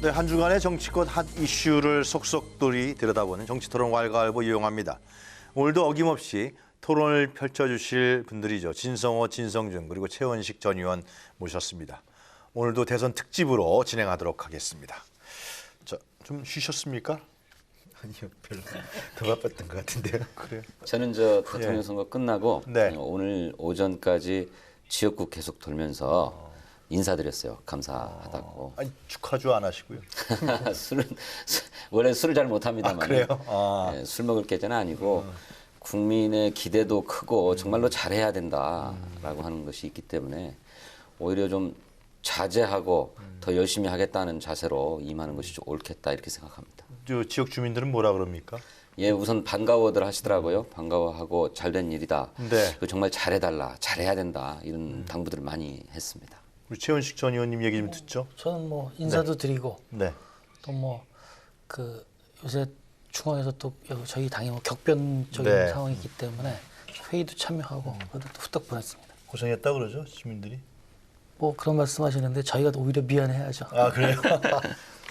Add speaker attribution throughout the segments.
Speaker 1: 네, 한 주간의 정치권 핫 이슈를 속속들이 들여다보는 정치토론 왈가왈부 이용합니다. 오늘도 어김없이 토론을 펼쳐주실 분들이죠. 진성호, 진성준 그리고 최원식 전 의원 모셨습니다. 오늘도 대선 특집으로 진행하도록 하겠습니다. 자, 좀 쉬셨습니까?
Speaker 2: 아니요, 별로 더 바빴던 것 같은데요.
Speaker 1: 그래요?
Speaker 3: 저는 저 대통령 선거 끝나고
Speaker 1: 네.
Speaker 3: 오늘 오전까지 지역구 계속 돌면서 인사드렸어요. 감사하다고.
Speaker 1: 아니, 축하주 안 하시고요.
Speaker 3: 원래 술을 잘 못합니다만
Speaker 1: 그래요?
Speaker 3: 술 먹을 계제는 아니고 국민의 기대도 크고 정말로 잘해야 된다라고 하는 것이 있기 때문에 오히려 좀 자제하고 더 열심히 하겠다는 자세로 임하는 것이 좀 옳겠다 이렇게 생각합니다.
Speaker 1: 저 지역 주민들은 뭐라 그럽니까?
Speaker 3: 예, 우선 반가워들 하시더라고요. 반가워하고 잘된 일이다.
Speaker 1: 네.
Speaker 3: 정말 잘해달라, 잘해야 된다 이런 당부들을 많이 했습니다.
Speaker 1: 우리 최원식 전 의원님 얘기 좀 듣죠.
Speaker 4: 저는 뭐 인사도 드리고
Speaker 1: 네.
Speaker 4: 또 뭐 그 요새 중앙에서 또 저희 당이 뭐 격변적인
Speaker 1: 네.
Speaker 4: 상황이기 때문에 회의도 참여하고 그래도 또 후딱 보냈습니다.
Speaker 1: 고생했다 그러죠, 시민들이.
Speaker 4: 뭐 그런 말씀하시는데 저희가 오히려 미안해야죠.
Speaker 1: 아, 그래요?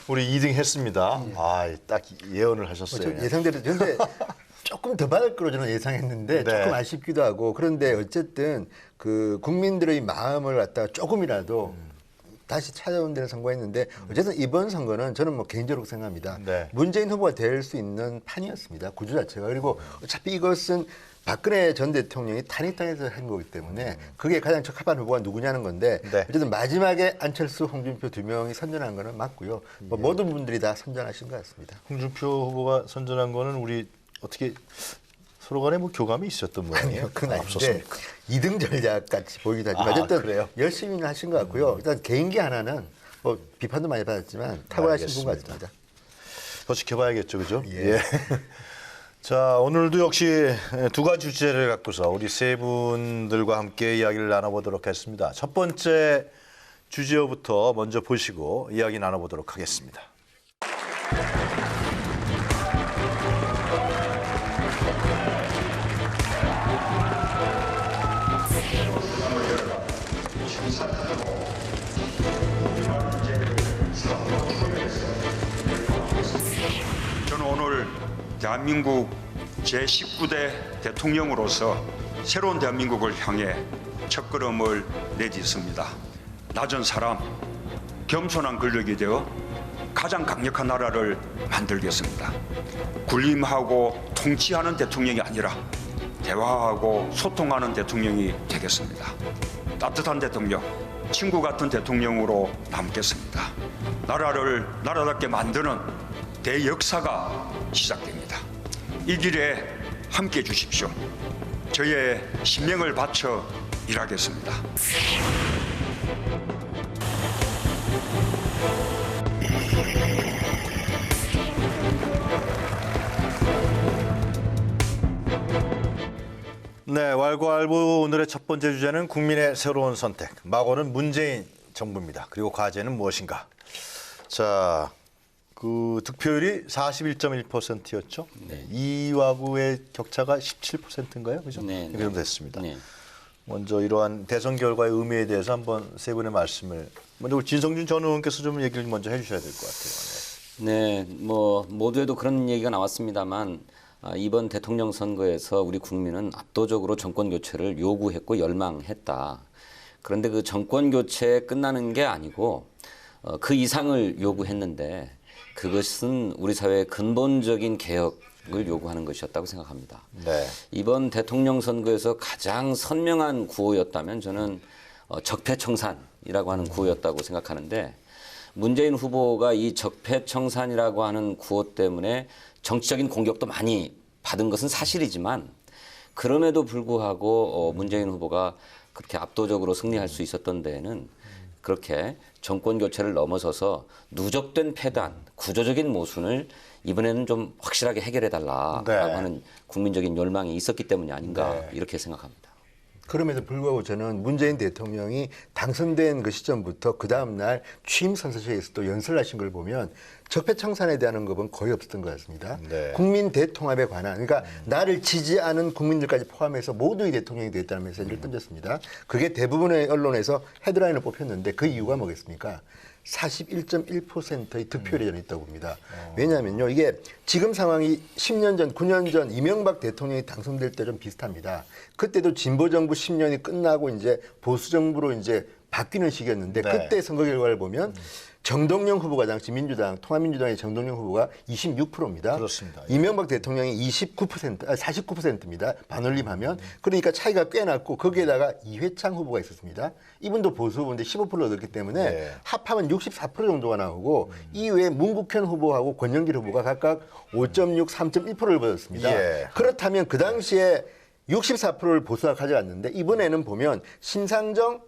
Speaker 1: 우리 2등 했습니다. 아, 딱 예언을 하셨어요. 그냥.
Speaker 2: 예상대로 근데 조금 더 받을 거로 저는 예상했는데
Speaker 1: 네.
Speaker 2: 조금 아쉽기도 하고 그런데 어쨌든 그 국민들의 마음을 갖다가 조금이라도 다시 찾아온 데를 선거했는데 어쨌든 이번 선거는 저는 뭐 개인적으로 생각합니다.
Speaker 1: 네.
Speaker 2: 문재인 후보가 될 수 있는 판이었습니다. 구조 자체가. 그리고 어차피 이것은 박근혜 전 대통령이 탄핵당해서 한 거기 때문에 그게 가장 적합한 후보가 누구냐는 건데
Speaker 1: 네.
Speaker 2: 어쨌든 마지막에 안철수, 홍준표 두 명이 선전한 거는 맞고요. 뭐 모든 분들이 다 선전하신 것 같습니다.
Speaker 1: 홍준표 후보가 선전한 거는 우리 어떻게 서로 간에 뭐 교감이 있었던 모양이에요?
Speaker 2: 그건 아닌데
Speaker 1: 없었습니까?
Speaker 2: 2등 전략 같이 보이기도 하지만
Speaker 1: 아,
Speaker 2: 어쨌든
Speaker 1: 그래요?
Speaker 2: 열심히 하신 것 같고요. 일단 개인기 하나는 뭐 비판도 많이 받았지만 탁월하신 분
Speaker 1: 알겠습니다.
Speaker 2: 같습니다.
Speaker 1: 더 지켜봐야겠죠, 그죠?
Speaker 2: 예.
Speaker 1: 자, 오늘도 역시 두 가지 주제를 갖고서 우리 세 분들과 함께 이야기를 나눠보도록 하겠습니다. 첫 번째 주제부터 먼저 보시고 이야기 나눠보도록 하겠습니다.
Speaker 5: 저는 오늘 대한민국 제19대 대통령으로서 새로운 대한민국을 향해 첫걸음을 내딛습니다. 낮은 사람, 겸손한 권력이 되어 가장 강력한 나라를 만들겠습니다. 군림하고 통치하는 대통령이 아니라 대화하고 소통하는 대통령이 되겠습니다. 따뜻한 대통령, 친구 같은 대통령으로 남겠습니다. 나라를 나라답게 만드는 대역사가 시작됩니다. 이 길에 함께해 주십시오. 저의 신명을 바쳐 일하겠습니다.
Speaker 1: 네, 왈가왈부 오늘의 첫 번째 주제는 국민의 새로운 선택. 막오는 문재인 정부입니다. 그리고 과제는 무엇인가? 자, 그 득표율이 41.1%였죠.
Speaker 3: 네.
Speaker 1: 이하고의 격차가 17%인가요? 그죠?
Speaker 3: 네,
Speaker 1: 그 정도 됐습니다.
Speaker 3: 네.
Speaker 1: 먼저 이러한 대선 결과의 의미에 대해서 한번 세 분의 말씀을 먼저 우리 진성준 전 의원께서 좀 얘기를 먼저 해주셔야 될 것 같아요.
Speaker 3: 네, 뭐 모두에도 그런 얘기가 나왔습니다만 이번 대통령 선거에서 우리 국민은 압도적으로 정권 교체를 요구했고 열망했다. 그런데 그 정권 교체 끝나는 게 아니고 그 이상을 요구했는데 그것은 우리 사회의 근본적인 개혁을 요구하는 것이었다고 생각합니다.
Speaker 1: 네.
Speaker 3: 이번 대통령 선거에서 가장 선명한 구호였다면 저는 적폐청산이라고 하는 구호였다고 생각하는데 문재인 후보가 이 적폐청산이라고 하는 구호 때문에 정치적인 공격도 많이 받은 것은 사실이지만 그럼에도 불구하고 문재인 후보가 그렇게 압도적으로 승리할 수 있었던 데에는 그렇게 정권 교체를 넘어서서 누적된 폐단, 구조적인 모순을 이번에는 좀 확실하게 해결해달라라고
Speaker 1: 네.
Speaker 3: 하는 국민적인 열망이 있었기 때문이 아닌가
Speaker 1: 네.
Speaker 3: 이렇게 생각합니다.
Speaker 2: 그럼에도 불구하고 저는 문재인 대통령이 당선된 그 시점부터 그 다음날 취임 선서식에서 또 연설을 하신 걸 보면 적폐청산에 대한 언급은 거의 없었던 것 같습니다.
Speaker 1: 네.
Speaker 2: 국민 대통합에 관한 그러니까 나를 지지하는 국민들까지 포함해서 모두의 대통령이 되겠다는 메시지를 던졌습니다. 그게 대부분의 언론에서 헤드라인을 뽑혔는데 그 이유가 뭐겠습니까? 41.1%의 득표율이 저는 있다고 봅니다. 왜냐하면요, 이게 지금 상황이 10년 전, 9년 전 이명박 대통령이 당선될 때 좀 비슷합니다. 그때도 진보 정부 10년이 끝나고 이제 보수 정부로 이제 바뀌는 시기였는데
Speaker 1: 네.
Speaker 2: 그때 선거 결과를 보면 정동영 후보가 당시 민주당, 통합민주당의 정동영 후보가 26%입니다.
Speaker 1: 그렇습니다.
Speaker 2: 이명박 대통령이 49%입니다. 반올림하면. 그러니까 차이가 꽤 났고 거기에다가 이회창 후보가 있었습니다. 이분도 보수 후보인데 15% 얻었기 때문에
Speaker 1: 네.
Speaker 2: 합하면 64% 정도가 나오고 이외에 문국현 후보하고 권영길 후보가 각각 5.6, 3.1%를 받았습니다.
Speaker 1: 예.
Speaker 2: 그렇다면 그 당시에 64%를 보수가 가져갔는데 이번에는 보면 심상정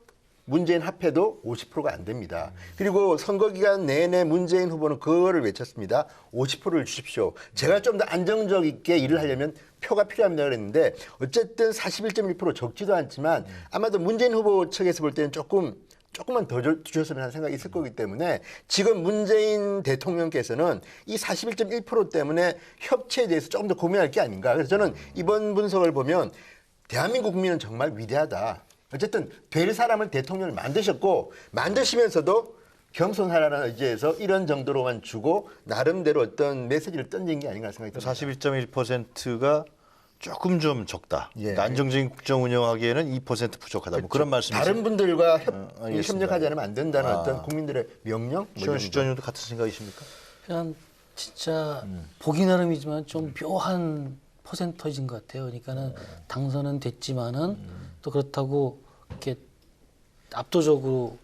Speaker 2: 문재인 합해도 50%가 안 됩니다. 그리고 선거 기간 내내 문재인 후보는 그거를 외쳤습니다. 50%를 주십시오. 제가 좀 더 안정적 있게 일을 하려면 표가 필요합니다 그랬는데 어쨌든 41.1% 적지도 않지만 아마도 문재인 후보 측에서 볼 때는 조금만 더 주셨으면 하는 생각이 있을 거기 때문에 지금 문재인 대통령께서는 이 41.1% 때문에 협치에 대해서 조금 더 고민할 게 아닌가. 그래서 저는 이번 분석을 보면 대한민국 국민은 정말 위대하다. 어쨌든 될 사람을 대통령을 만드셨고 만드시면서도 겸손하라는 의지에서 이런 정도로만 주고 나름대로 어떤 메시지를 던진 게 아닌가 생각이 듭니다.
Speaker 1: 41.1%가 조금 좀 적다.
Speaker 2: 예.
Speaker 1: 안정적인 국정 운영하기에는 2% 부족하다. 뭐 그런 말씀이시죠?
Speaker 2: 다른 분들과
Speaker 1: 알겠습니다.
Speaker 2: 협력하지 않으면 안 된다는 어떤 국민들의 명령?
Speaker 1: 최원식 전 의원도 같은 생각이십니까?
Speaker 4: 그냥 진짜 보기 나름이지만 좀 묘한 퍼센터지인 것 같아요. 그러니까는 당선은 됐지만은 또 그렇다고 이렇게 압도적으로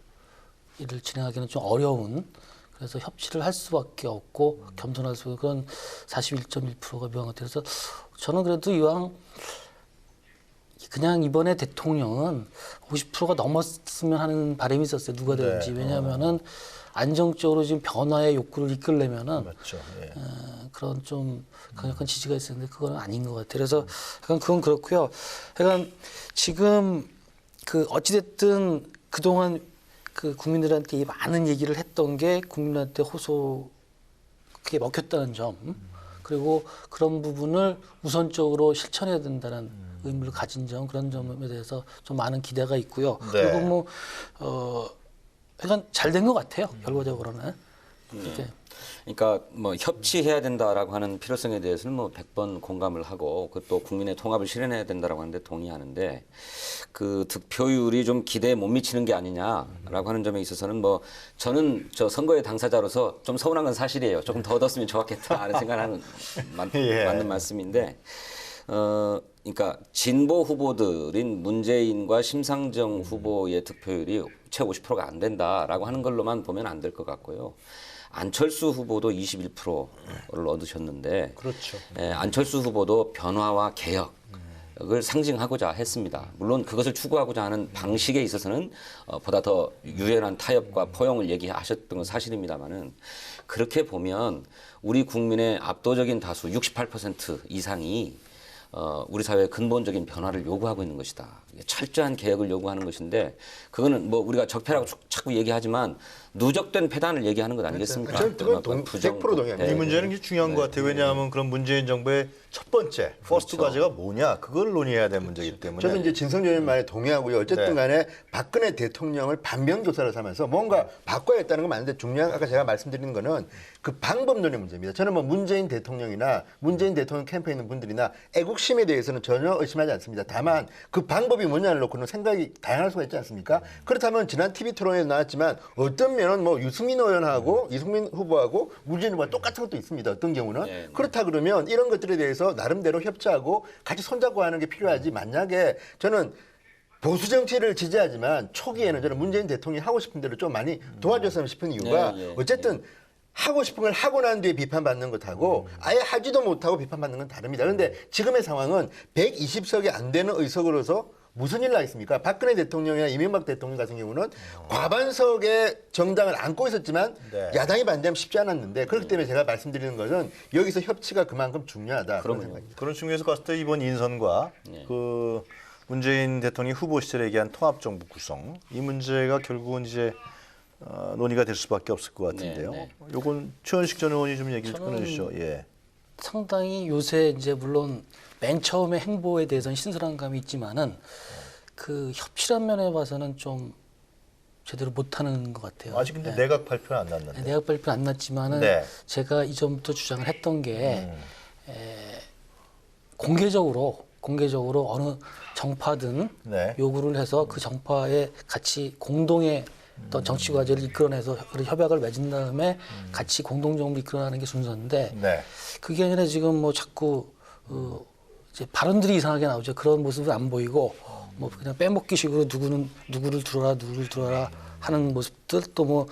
Speaker 4: 일을 진행하기는 좀 어려운, 그래서 협치를 할 수밖에 없고 겸손할 수 없는 그런 41.1%가 묘한 것 같아요. 그래서 저는 그래도 이왕 그냥 이번에 대통령은 50%가 넘었으면 하는 바람이 있었어요. 누가 되든지. 왜냐하면은 안정적으로 지금 변화의 욕구를 이끌려면은
Speaker 1: 맞죠. 예.
Speaker 4: 그런 좀 강력한 지지가 있었는데 그건 아닌 것 같아요. 그래서 약간 그건 그렇고요. 약간 지금 그 어찌됐든 그동안 그 국민들한테 이 많은 얘기를 했던 게 국민한테 호소 그게 먹혔다는 점, 그리고 그런 부분을 우선적으로 실천해야 된다는 의무를 가진 점, 그런 점에 대해서 좀 많은 기대가 있고요.
Speaker 1: 네.
Speaker 4: 그리고 약간 잘 된 것 같아요. 결과적으로는. 이렇게.
Speaker 3: 그러니까 뭐 협치해야 된다라고 하는 필요성에 대해서는 뭐 100번 공감을 하고 그 또 국민의 통합을 실현해야 된다라고 하는데 동의하는데 그 득표율이 좀 기대에 못 미치는 게 아니냐라고 하는 점에 있어서는 뭐 저는 저 선거의 당사자로서 좀 서운한 건 사실이에요. 조금 더 얻었으면 좋았겠다 하는 생각하는
Speaker 1: 예.
Speaker 3: 맞는 말씀인데 그러니까 진보 후보들인 문재인과 심상정 후보의 득표율이 채 50%가 안 된다라고 하는 걸로만 보면 안 될 것 같고요. 안철수 후보도 21%를 얻으셨는데,
Speaker 1: 그렇죠.
Speaker 3: 안철수 후보도 변화와 개혁을 상징하고자 했습니다. 물론 그것을 추구하고자 하는 방식에 있어서는 보다 더 유연한 타협과 포용을 얘기하셨던 건 사실입니다만은 그렇게 보면 우리 국민의 압도적인 다수 68% 이상이 우리 사회의 근본적인 변화를 요구하고 있는 것이다. 철저한 개혁을 요구하는 것인데 그거는 뭐 우리가 적폐라고 자꾸 얘기하지만 누적된 폐단을 얘기하는 것 아니겠습니까?
Speaker 2: 그건 100% 동의합니다.
Speaker 1: 이 문제는 게 중요한 것 같아요. 왜냐하면 그런 문재인 정부의 첫 번째 퍼스트 과제가 뭐냐 그걸 논의해야 될 문제이기 때문에.
Speaker 2: 저도 이제 진성준 의원 말에 동의하고요. 어쨌든
Speaker 1: 네.
Speaker 2: 간에 박근혜 대통령을 반면교사를 삼아서 뭔가 바꿔야겠다는 건 맞는데 중요한 아까 제가 말씀드리는 거는 그 방법론의 문제입니다. 저는 뭐 문재인 대통령이나 문재인 대통령 캠프에 있는 분들이나 애국심에 대해서는 전혀 의심하지 않습니다. 다만 그 방법이 뭐냐를 놓고는 생각이 다양할 수가 있지 않습니까? 그렇다면 지난 TV 토론에서 나왔지만 어떤 면은 뭐 유승민 의원하고 이승민 후보하고 문재인 후보가 똑같은 것도 있습니다. 어떤 경우는.
Speaker 3: 네.
Speaker 2: 그렇다 그러면 이런 것들에 대해서 나름대로 협치하고 같이 손잡고 하는 게 필요하지. 만약에 저는 보수 정치를 지지하지만 초기에는 저는 문재인 대통령이 하고 싶은 대로 좀 많이 도와줬으면 싶은 이유가 어쨌든 하고 싶은 걸 하고 난 뒤에 비판받는 것하고 아예 하지도 못하고 비판받는 건 다릅니다. 그런데 지금의 상황은 120석이 안 되는 의석으로서 무슨 일을 하겠습니까? 박근혜 대통령이나 이명박 대통령 같은 경우는 과반석의 정당을 안고 있었지만
Speaker 1: 네.
Speaker 2: 야당이 반대하면 쉽지 않았는데 그렇기 때문에 제가 말씀드리는 것은 여기서 협치가 그만큼 중요하다. 그런 생각입니다.
Speaker 1: 그런 측면에서 봤을 때 이번 인선과 그 문재인 대통령 후보 시절에 얘기한 통합정부 구성 이 문제가 결국은 이제 논의가 될 수밖에 없을 것 같은데요.
Speaker 3: 네,
Speaker 1: 요건 최원식 전 의원이 좀 얘기를
Speaker 4: 저는
Speaker 1: 끊어주시죠. 예.
Speaker 4: 상당히 요새 이제 물론 맨 처음에 행보에 대해서는 신선한 감이 있지만은 그 협치란 면에 봐서는 좀 제대로 못하는 것 같아요.
Speaker 1: 아직 근데 내각 발표는 안 났는데.
Speaker 4: 내각 발표 안 났지만은
Speaker 1: 네.
Speaker 4: 제가 이전부터 주장을 했던 게 공개적으로 어느 정파든
Speaker 1: 네.
Speaker 4: 요구를 해서 그 정파에 같이 공동의 어떤 정치 과제를 이끌어내서 협약을 맺은 다음에 같이 공동 정부를 이끌어나가는 게 순서인데
Speaker 1: 네.
Speaker 4: 그게 아니라 지금 뭐 자꾸 이제 발언들이 이상하게 나오죠. 그런 모습은 안 보이고 뭐 그냥 빼먹기식으로 누구를 들어라 하는 모습들 또 뭐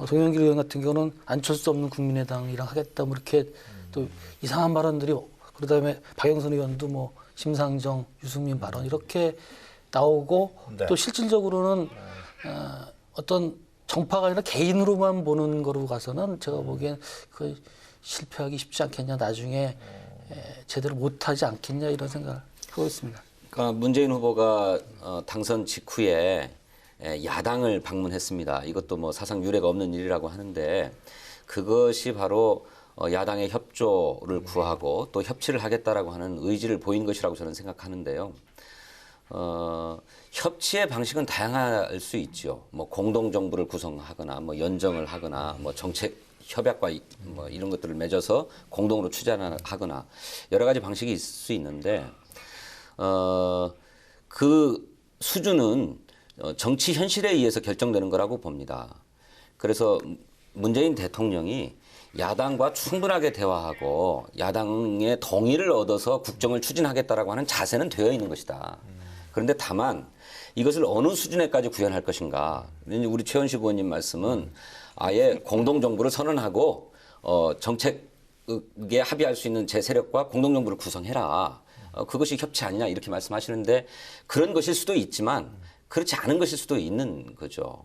Speaker 4: 동영길 의원 같은 경우는 안철수 없는 국민의당이랑 하겠다 뭐 이렇게 또 이상한 발언들이 그다음에 박영선 의원도 뭐 심상정, 유승민 발언 이렇게 나오고
Speaker 1: 네.
Speaker 4: 또 실질적으로는 어떤 정파가 아니라 개인으로만 보는 거로 가서는 제가 보기엔 그 실패하기 쉽지 않겠냐 나중에 제대로 못하지 않겠냐 이런 생각을 하고 있습니다.
Speaker 3: 그러니까 문재인 후보가 당선 직후에 야당을 방문했습니다. 이것도 뭐 사상 유례가 없는 일이라고 하는데 그것이 바로 야당의 협조를 구하고 또 협치를 하겠다라고 하는 의지를 보인 것이라고 저는 생각하는데요. 협치의 방식은 다양할 수 있죠. 뭐 공동 정부를 구성하거나 뭐 연정을 하거나 뭐 정책 협약과 뭐 이런 것들을 맺어서 공동으로 추진하거나 여러 가지 방식이 있을 수 있는데 그 수준은 정치 현실에 의해서 결정되는 거라고 봅니다. 그래서 문재인 대통령이 야당과 충분하게 대화하고 야당의 동의를 얻어서 국정을 추진하겠다라고 하는 자세는 되어 있는 것이다. 그런데 다만 이것을 어느 수준에까지 구현할 것인가. 우리 최원식 의원님 말씀은 아예 공동정부를 선언하고 정책에 합의할 수 있는 제 세력과 공동정부를 구성해라. 그것이 협치 아니냐 이렇게 말씀하시는데 그런 것일 수도 있지만 그렇지 않은 것일 수도 있는 거죠.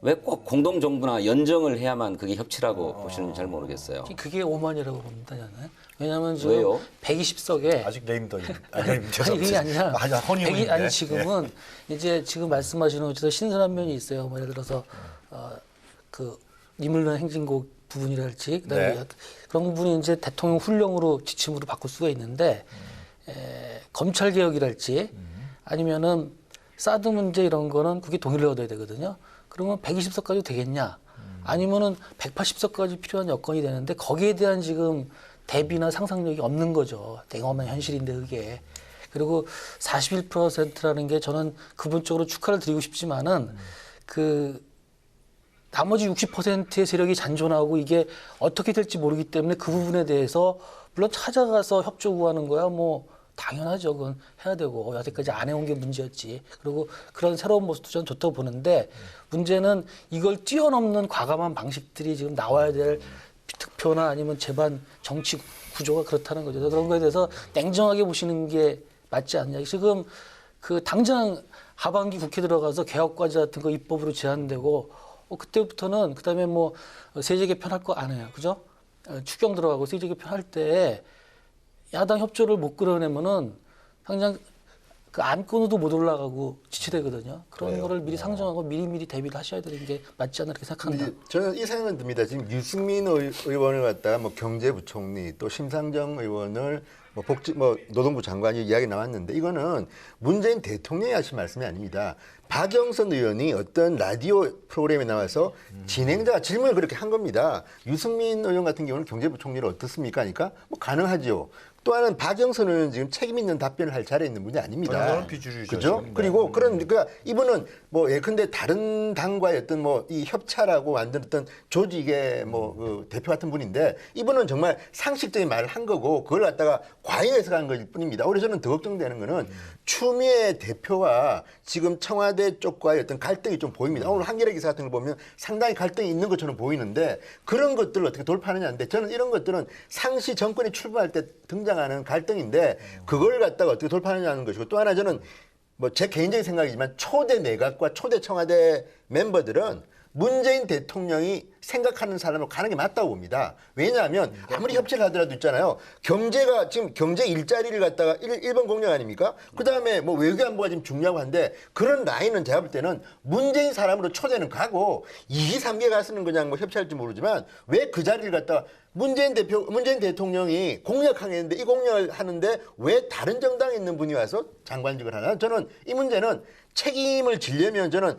Speaker 3: 왜 꼭 공동정부나 연정을 해야만 그게 협치라고 보시는지 잘 모르겠어요.
Speaker 4: 그게 오만이라고 봅니다, 저는. 왜냐하면 지금
Speaker 3: 왜요?
Speaker 4: 120석에
Speaker 1: 아직 네임도
Speaker 4: 아니 그게 아니라
Speaker 1: 아니
Speaker 4: 지금은 이제 지금 말씀하시는 것처럼 신선한 면이 있어요. 뭐 예를 들어서 그 이물론 행진곡 부분이랄지 그다음에
Speaker 1: 네.
Speaker 4: 그런 부분이 이제 대통령 훈령으로 지침으로 바꿀 수가 있는데 검찰 개혁이랄지 아니면은 사드 문제 이런 거는 그게 동의를 얻어야 되거든요. 그러면 120석까지 되겠냐? 아니면은 180석까지 필요한 여건이 되는데 거기에 대한 지금 대비나 상상력이 없는 거죠. 냉엄한 현실인데 그게. 그리고 41%라는 게 저는 그분적으로 축하를 드리고 싶지만은 그 나머지 60%의 세력이 잔존하고 이게 어떻게 될지 모르기 때문에 그 부분에 대해서 물론 찾아가서 협조 구하는 거야 뭐 당연하죠. 그건 해야 되고 여태까지 안 해온 게 문제였지. 그리고 그런 새로운 모습도 저는 좋다고 보는데 문제는 이걸 뛰어넘는 과감한 방식들이 지금 나와야 될 득표나 아니면 제반 정치 구조가 그렇다는 거죠. 그런 거에 대해서 냉정하게 보시는 게 맞지 않냐. 지금 그 당장 하반기 국회 들어가서 개혁과제 같은 거 입법으로 제한되고 그때부터는 그다음에 뭐 세제 개편할 거 안 해요. 그죠? 추경 들어가고 세제 개편할 때 야당 협조를 못 끌어내면은 당장 그 안건으로도 못 올라가고 지체되거든요. 그런 거를 미리 상정하고 미리미리 대비를 하셔야 되는 게 맞지 않나 이렇게 생각합니다.
Speaker 2: 저는 이 생각은 듭니다. 지금 유승민 의원을 갖다가 뭐 경제부총리 또 심상정 의원을 뭐 노동부 장관이 이야기 나왔는데 이거는 문재인 대통령이 하신 말씀이 아닙니다. 박영선 의원이 어떤 라디오 프로그램에 나와서 진행자가 질문을 그렇게 한 겁니다. 유승민 의원 같은 경우는 경제부총리를 어떻습니까? 하니까 뭐 가능하지요. 또 하나는 박영선 의원은 지금 책임 있는 답변을 할 자리에 있는 분이 아닙니다.
Speaker 1: 저는 비주류죠.
Speaker 2: 그죠?
Speaker 1: 지금.
Speaker 2: 그리고 그러니까 이분은 뭐 예컨대 다른 당과의 어떤 뭐 이 협차라고 만들었던 조직의 뭐 그 대표 같은 분인데 이분은 정말 상식적인 말을 한 거고 그걸 갖다가 과잉해서 간 것일 뿐입니다. 오히려 저는 더 걱정되는 거는 추미애 대표와 지금 청와대 쪽과의 어떤 갈등이 좀 보입니다. 오늘 한겨레 기사 같은 걸 보면 상당히 갈등이 있는 것처럼 보이는데 그런 것들을 어떻게 돌파하느냐인데 저는 이런 것들은 상시 정권이 출범할 때 등장하는 갈등인데 그걸 갖다가 어떻게 돌파하느냐는 것이고 또 하나 저는 뭐 제 개인적인 생각이지만 초대 내각과 초대 청와대 멤버들은 문재인 대통령이 생각하는 사람으로 가는 게 맞다고 봅니다. 왜냐하면 아무리 협치를 하더라도 있잖아요. 경제가 지금 경제 일자리를 갖다가 1번 공약 아닙니까? 그다음에 뭐 외교안보가 지금 중요하고 한데 그런 라인은 제가 볼 때는 문재인 사람으로 초대는 가고 2기 3기에 가서는 그냥 뭐 협치할지 모르지만 왜 그 자리를 갖다가 문재인 대통령이 공약하겠는데 이 공약을 하는데 왜 다른 정당에 있는 분이 와서 장관직을 하나? 저는 이 문제는 책임을 지려면 저는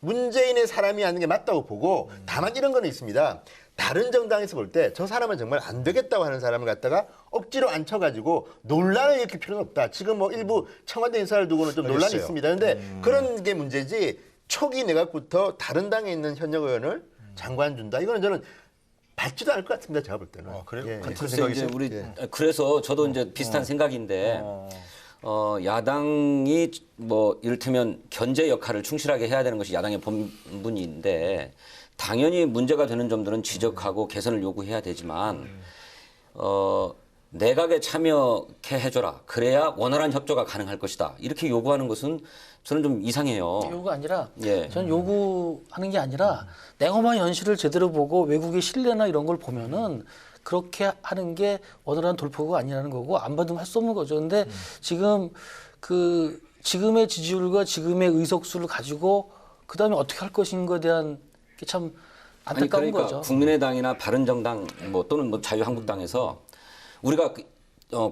Speaker 2: 문재인의 사람이 하는 게 맞다고 보고 다만 이런 거는 있습니다. 다른 정당에서 볼 때 저 사람은 정말 안 되겠다고 하는 사람을 갖다가 억지로 앉혀가지고 논란을 일으킬 필요는 없다. 지금 뭐 일부 청와대 인사를 두고는 좀 논란이
Speaker 1: 알겠어요.
Speaker 2: 있습니다. 그런데 그런 게 문제지 초기 내각부터 다른 당에 있는 현역 의원을 장관 준다. 이거는 저는 받지도 않을 것 같습니다. 제가 볼 때는.
Speaker 1: 그래요?
Speaker 2: 예.
Speaker 1: 같은
Speaker 3: 글쎄
Speaker 1: 생각이세요?
Speaker 3: 이제 우리 그래서 저도 이제 비슷한 생각인데 야당이 뭐 이를테면 견제 역할을 충실하게 해야 되는 것이 야당의 본분인데 당연히 문제가 되는 점들은 지적하고 개선을 요구해야 되지만 내각에 참여케 해줘라. 그래야 원활한 협조가 가능할 것이다. 이렇게 요구하는 것은 저는 좀 이상해요.
Speaker 4: 요구가 아니라
Speaker 3: 예.
Speaker 4: 저는 요구하는 게 아니라 냉엄한 현실을 제대로 보고 외국의 신뢰나 이런 걸 보면은 그렇게 하는 게 원활한 돌파구가 아니라는 거고 안 받으면 할 수 없는 거죠. 근데 지금 지금의 지지율과 지금의 의석수를 가지고 그다음에 어떻게 할 것인가에 대한 게 참
Speaker 3: 아니
Speaker 4: 안타까운
Speaker 3: 그러니까
Speaker 4: 거죠.
Speaker 3: 국민의당이나 바른정당 뭐 또는 뭐 자유한국당에서 우리가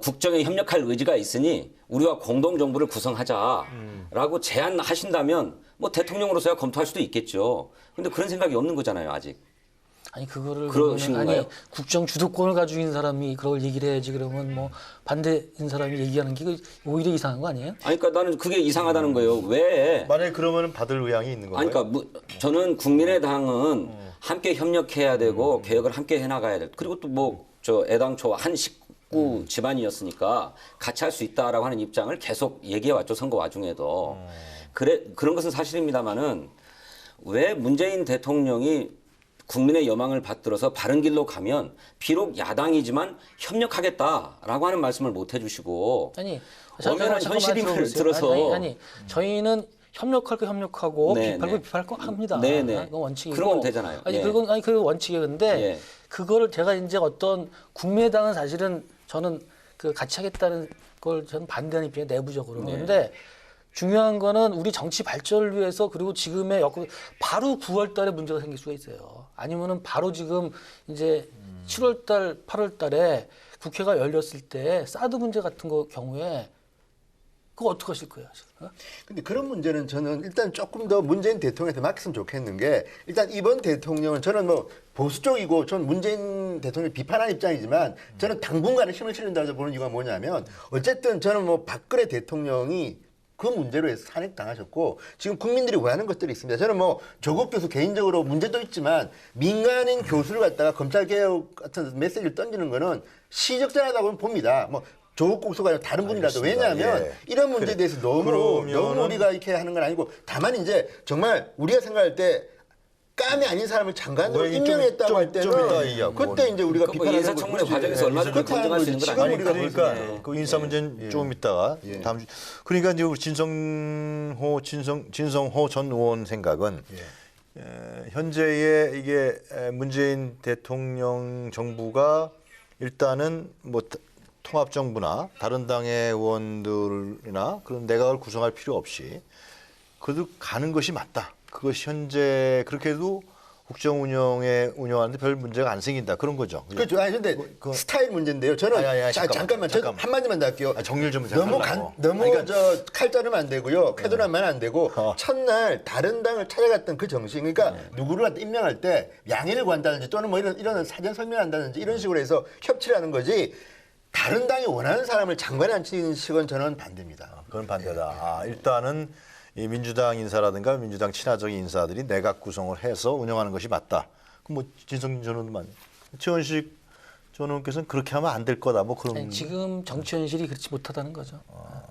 Speaker 3: 국정에 협력할 의지가 있으니 우리와 공동 정부를 구성하자라고 제안하신다면 뭐 대통령으로서야 검토할 수도 있겠죠. 근데 그런 생각이 없는 거잖아요, 아직.
Speaker 4: 아니 그거를
Speaker 3: 그러신
Speaker 4: 그러면
Speaker 3: 건가요?
Speaker 4: 국정 주도권을 가지고 있는 사람이 그걸 얘기를 해야지 그러면 뭐 반대인 사람이 얘기하는 게 오히려 이상한 거 아니에요?
Speaker 3: 아니 그러니까 나는 그게 이상하다는 거예요. 왜?
Speaker 1: 만약에 그러면 받을 의향이 있는 건가요?
Speaker 3: 아니 그러니까 저는 국민의당은 함께 협력해야 되고 개혁을 함께 해나가야 돼. 그리고 또 뭐 저 애당초 한 식구 집안이었으니까 같이 할 수 있다라고 하는 입장을 계속 얘기해 왔죠. 선거 와중에도. 그런 것은 사실입니다만은 왜 문재인 대통령이 국민의 여망을 받들어서 바른 길로 가면 비록 야당이지만 협력하겠다라고 하는 말씀을 못 해주시고
Speaker 4: 아니
Speaker 3: 엄연한 현실임을 들어서
Speaker 4: 아니 저희는 협력할 거 협력하고
Speaker 3: 네,
Speaker 4: 비판할 거
Speaker 3: 네.
Speaker 4: 비판할 거 합니다.
Speaker 3: 네, 네.
Speaker 4: 그건 원칙이고.
Speaker 3: 그러면 되잖아요.
Speaker 4: 아니
Speaker 3: 예.
Speaker 4: 그건 원칙이에요. 근데
Speaker 3: 예.
Speaker 4: 그거를 제가 이제 어떤 국민의당은 사실은 저는 그 같이 하겠다는 걸 저는 반대하는 입장이 내부적으로.
Speaker 3: 네.
Speaker 4: 그런데 중요한 거는 우리 정치 발전을 위해서 그리고 지금의 여건 바로 9월 달에 문제가 생길 수가 있어요. 아니면은 바로 지금 이제 7월 달, 8월 달에 국회가 열렸을 때 사드 문제 같은 거 경우에 그거 어떻게 하실 거예요?
Speaker 2: 근데 그런 문제는 저는 일단 조금 더 문재인 대통령한테 맡겼으면 좋겠는 게 일단 이번 대통령은 저는 뭐 보수 쪽이고 전 문재인 대통령을 비판하는 입장이지만 저는 당분간은 힘을 실린다고 보는 이유가 뭐냐면 어쨌든 저는 뭐 박근혜 대통령이 그 문제로 해서 탄핵당하셨고 지금 국민들이 원하는 것들이 있습니다. 저는 뭐 조국 교수 개인적으로 문제도 있지만 민간인 교수를 갖다가 검찰개혁 같은 메시지를 던지는 거는 시적절하다고 봅니다. 뭐 조국 교수가 아니라 다른 분이라도.
Speaker 1: 알겠습니다.
Speaker 2: 왜냐하면
Speaker 1: 예.
Speaker 2: 이런 문제에 대해서 너무
Speaker 1: 그러면은
Speaker 2: 우리가 이렇게 하는 건 아니고 다만 이제 정말 우리가 생각할 때 깜이 아닌 사람을 장관으로
Speaker 1: 뭐
Speaker 2: 임명했다고 할 때는
Speaker 1: 좀 이따 얘기하고.
Speaker 2: 그때 이제 우리가
Speaker 3: 뭐
Speaker 2: 비판하는
Speaker 3: 인사청문회
Speaker 2: 거지.
Speaker 3: 과정에서 얼마든지
Speaker 2: 그렇게 하는
Speaker 3: 검증할 수
Speaker 2: 거지.
Speaker 3: 있는 건
Speaker 2: 지금
Speaker 1: 아니
Speaker 2: 우리가
Speaker 1: 그러니까
Speaker 3: 네.
Speaker 1: 그 인사 문제는 좀 이따가 다음 주. 그러니까 이제 우리 진성호 전 의원 생각은 현재의 이게 문재인 대통령 정부가 일단은 뭐 통합 정부나 다른 당의 의원들이나 그런 내각을 구성할 필요 없이 그래도 가는 것이 맞다. 그것이 현재 그렇게 해도 국정 운영하는데 별 문제가 안 생긴다 그런 거죠.
Speaker 2: 그렇죠. 아니 근데 스타일 문제인데요. 저는
Speaker 1: 아니,
Speaker 2: 잠깐만 저 한마디만 더 할게요.
Speaker 1: 정리를 좀
Speaker 2: 너무
Speaker 1: 하려고.
Speaker 2: 너무
Speaker 1: 그러니까
Speaker 2: 저 칼 자르면 안 되고요. 쾌도하면 안 되고 첫날 다른 당을 찾아갔던 그 정신. 그러니까 누구를 임명할 때 양해를 구한다든지 또는 뭐 이런 사전 설명한다든지 이런 식으로 해서 협치를 하는 거지. 다른 당이 원하는 사람을 장관에 앉히는 식은 저는 반대입니다.
Speaker 1: 그건 반대다. 일단은 이 민주당 인사라든가 민주당 친화적 인사들이 내각 구성을 해서 운영하는 것이 맞다. 그럼 뭐 진성준 전 의원만 최원식 전 의원께서는 그렇게 하면 안 될 거다. 뭐 그런.
Speaker 4: 아니, 지금 정치 현실이 그렇지 못하다는 거죠.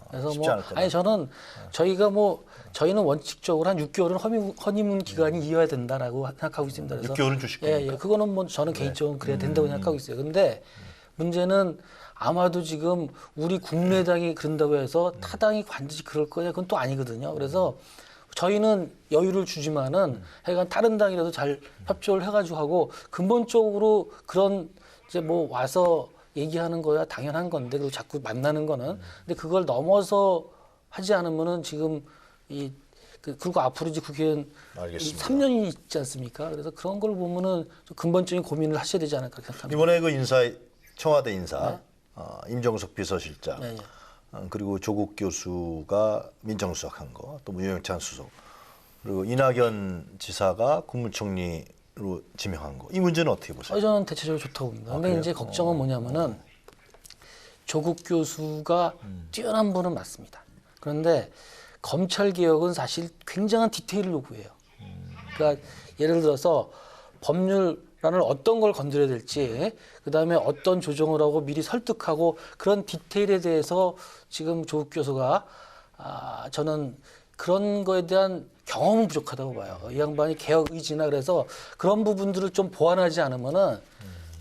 Speaker 4: 그래서
Speaker 1: 쉽지
Speaker 4: 뭐
Speaker 1: 않을 거다.
Speaker 4: 아니 저는 저희는 원칙적으로 한 6개월은 허니문 기간이 이어야 된다라고 생각하고 있습니다. 그래서
Speaker 1: 6개월은 주실
Speaker 4: 예,
Speaker 1: 겁니까?
Speaker 4: 그거는 뭐 저는 개인적으로 그래야 된다고 생각하고 있어요. 근데 문제는 아마도 지금 우리 국민의당이 그런다고 해서 타당이 반드시 그럴 거냐 그건 또 아니거든요. 그래서 저희는 여유를 주지만은 하여간 다른 당이라도 잘 협조를 해가지고 하고 근본적으로 그런 이제 뭐 와서 얘기하는 거야 당연한 건데 그리고 자꾸 만나는 거는 근데 그걸 넘어서 하지 않으면은 지금 그리고 앞으로 이제 국회의원
Speaker 1: 알겠습니다.
Speaker 4: 3년이 있지 않습니까? 그래서 그런 걸 보면은 좀 근본적인 고민을 하셔야 되지 않을까 생각합니다.
Speaker 1: 이번에 그 청와대 인사 임종석 비서실장
Speaker 4: 네, 네.
Speaker 1: 그리고 조국 교수가 민정수석한 거, 또 문영찬 수석 그리고 이낙연 지사가 국무총리로 지명한 거. 이 문제는 어떻게 보세요?
Speaker 4: 저는 대체적으로 좋다고 봅니다. 근데
Speaker 1: 그래요?
Speaker 4: 이제 걱정은 뭐냐면은 조국 교수가 뛰어난 분은 맞습니다. 그런데 검찰 개혁은 사실 굉장한 디테일을 요구해요. 그러니까 예를 들어서 법률안을 어떤 걸 건드려야 될지, 그다음에 어떤 조정을 하고 미리 설득하고 그런 디테일에 대해서 지금 조국 교수가 저는 그런 거에 대한 경험은 부족하다고 봐요. 이 양반이 개혁 의지나 그래서 그런 부분들을 좀 보완하지 않으면은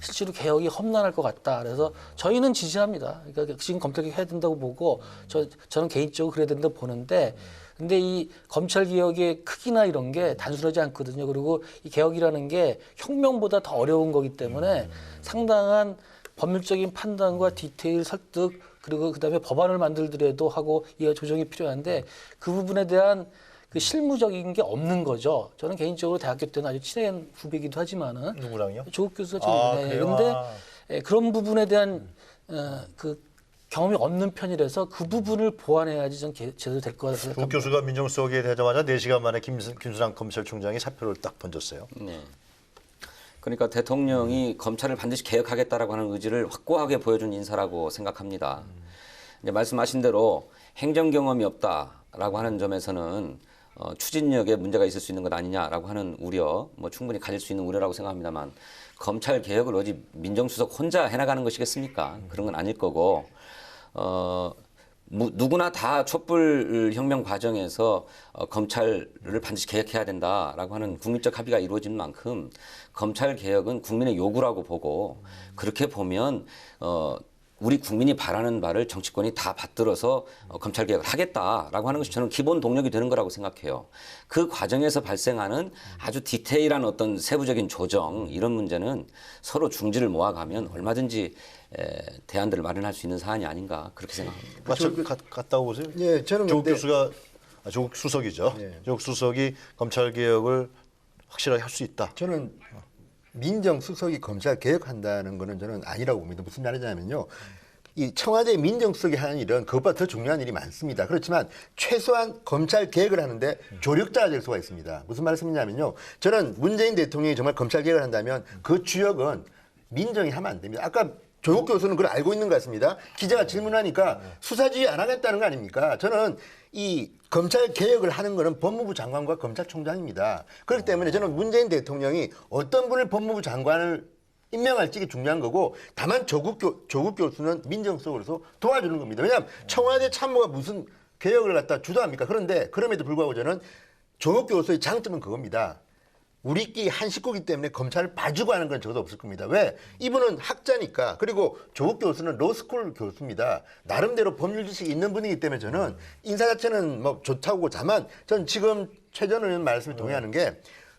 Speaker 4: 실제로 개혁이 험난할 것 같다. 그래서 저희는 지지합니다. 그러니까 지금 검찰 개혁 해야 된다고 보고 저는 개인적으로 그래야 된다고 보는데, 근데 이 검찰 개혁의 크기나 이런 게 단순하지 않거든요. 그리고 이 개혁이라는 게 혁명보다 더 어려운 거기 때문에 상당한 법률적인 판단과 디테일 설득, 그리고 그다음에 법안을 만들더라도 하고 이 조정이 필요한데 그 부분에 대한 그 실무적인 게 없는 거죠. 저는 개인적으로 대학교 때는 아주 친한 후배이기도 하지만은
Speaker 1: 누구랑요?
Speaker 4: 조국 교수가
Speaker 1: 그래요?
Speaker 4: 근데 그런 부분에 대한 그 경험이 없는 편이라서 그 부분을 보완해야지 좀 제대로 될 것 같아요.
Speaker 1: 조국 교수가 민정수석이 되자마자 4시간 만에 김순환 검찰총장이 사표를 딱 던졌어요.
Speaker 3: 네. 그러니까 대통령이 검찰을 반드시 개혁하겠다라고 하는 의지를 확고하게 보여준 인사라고 생각합니다. 이제 말씀하신 대로 행정 경험이 없다라고 하는 점에서는 추진력에 문제가 있을 수 있는 것 아니냐라고 하는 우려, 뭐 충분히 가질 수 있는 우려라고 생각합니다만, 검찰 개혁을 어디 민정수석 혼자 해나가는 것이겠습니까? 그런 건 아닐 거고, 누구나 다 촛불 혁명 과정에서 검찰을 반드시 개혁해야 된다라고 하는 국민적 합의가 이루어진 만큼 검찰 개혁은 국민의 요구라고 보고, 그렇게 보면 우리 국민이 바라는 바를 정치권이 다 받들어서 검찰 개혁을 하겠다라고 하는 것이 저는 기본 동력이 되는 거라고 생각해요. 그 과정에서 발생하는 아주 디테일한 어떤 세부적인 조정, 이런 문제는 서로 중지를 모아가면 얼마든지 대안들을 마련할 수 있는 사안이 아닌가, 그렇게 생각합니다.
Speaker 1: 같다고 보세요?
Speaker 2: 예, 저는
Speaker 1: 조국
Speaker 2: 근데-
Speaker 1: 교수가 조국 수석이죠.
Speaker 2: 예.
Speaker 1: 조국 수석이 검찰 개혁을 확실하게 할 수 있다.
Speaker 2: 저는 민정수석이 검찰 개혁한다는 거는 저는 아니라고 봅니다. 무슨 말이냐면요. 이 청와대 민정수석이 하는 일은 그것보다 더 중요한 일이 많습니다. 그렇지만 최소한 검찰 개혁을 하는데 조력자가 될 수가 있습니다. 무슨 말씀이냐면요. 저는 문재인 대통령이 정말 검찰 개혁을 한다면 그 주역은 민정이 하면 안 됩니다. 아까 조국 교수는 그걸 알고 있는 것 같습니다. 기자가 질문하니까 수사지휘 안 하겠다는 거 아닙니까? 저는 이 검찰 개혁을 하는 거는 법무부 장관과 검찰총장입니다. 그렇기 때문에 저는 문재인 대통령이 어떤 분을 법무부 장관을 임명할지 중요한 거고, 다만 조국 교수는 민정수석으로서 도와주는 겁니다. 왜냐하면 청와대 참모가 무슨 개혁을 갖다 주도합니까? 그런데 그럼에도 불구하고 저는 조국 교수의 장점은 그겁니다. 우리끼리 한 식구기 때문에 검찰을 봐주고 하는 건 저도 없을 겁니다. 왜? 이분은 학자니까. 그리고 조국 교수는 로스쿨 교수입니다. 나름대로 법률 지식이 있는 분이기 때문에 저는 인사 자체는 뭐 좋다고, 다만 전 지금 최 전 의원 말씀에 동의하는 게,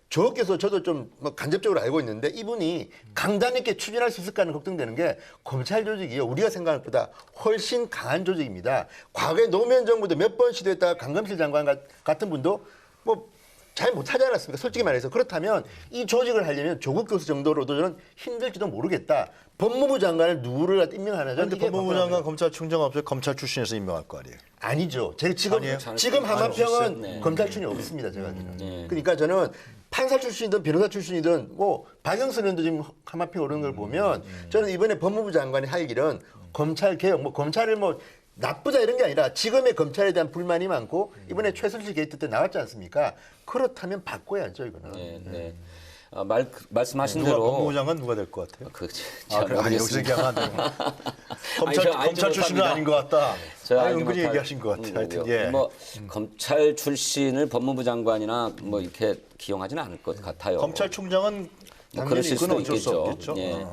Speaker 2: 조국 교수 저도 좀 뭐 간접적으로 알고 있는데 이분이 강단 있게 추진할 수 있을까 하는 걱정되는 게, 검찰 조직이요, 우리가 생각하는 것보다 훨씬 강한 조직입니다. 과거에 노무현 정부도 몇 번 시도했다가 강검실 장관 같은 분도 뭐 잘 못하지 않았습니까? 솔직히 말해서. 그렇다면 이 조직을 하려면 조국 교수 정도로도 저는 힘들지도 모르겠다. 법무부 장관을 누구를 임명하나?
Speaker 1: 그런데 법무부 장관 검찰총장 없어요? 검찰 출신에서 임명할 거 아니에요?
Speaker 2: 아니죠. 제가 지금
Speaker 1: 아니에요?
Speaker 2: 하마평은
Speaker 3: 네.
Speaker 2: 검찰 출신이 없습니다. 제가 지금. 그러니까 저는 판사 출신이든 변호사 출신이든 뭐 박영선 의원도 지금 하마평 오르는 걸 보면, 저는 이번에 법무부 장관이 할 일은 검찰 개혁, 뭐 검찰을 뭐 나쁘자 이런 게 아니라 지금의 검찰에 대한 불만이 많고 이번에 최순실 게이트 때 나왔지 않습니까? 그렇다면 바꿔야죠, 이거는.
Speaker 3: 네, 네. 말씀하신
Speaker 1: 누가
Speaker 3: 대로
Speaker 1: 법무부 장관 누가 될 것 같아요?
Speaker 3: 그,
Speaker 1: 그래, 아니, 여기서 얘기하면 안 되고.
Speaker 3: 저 알지
Speaker 1: 검찰 출신은
Speaker 3: 못합니다.
Speaker 1: 아닌 것 같다.
Speaker 3: 제가
Speaker 1: 아니,
Speaker 3: 알지
Speaker 1: 은근히
Speaker 3: 못할-
Speaker 1: 얘기하신 것 같아요. 하여튼, 예.
Speaker 3: 뭐 검찰 출신을 법무부 장관이나 뭐 이렇게 기용하지는 않을 것 같아요.
Speaker 1: 검찰총장은
Speaker 3: 뭐 그러실
Speaker 1: 그건
Speaker 3: 수도
Speaker 1: 어쩔 수
Speaker 3: 있겠죠.
Speaker 1: 없겠죠.
Speaker 3: 예.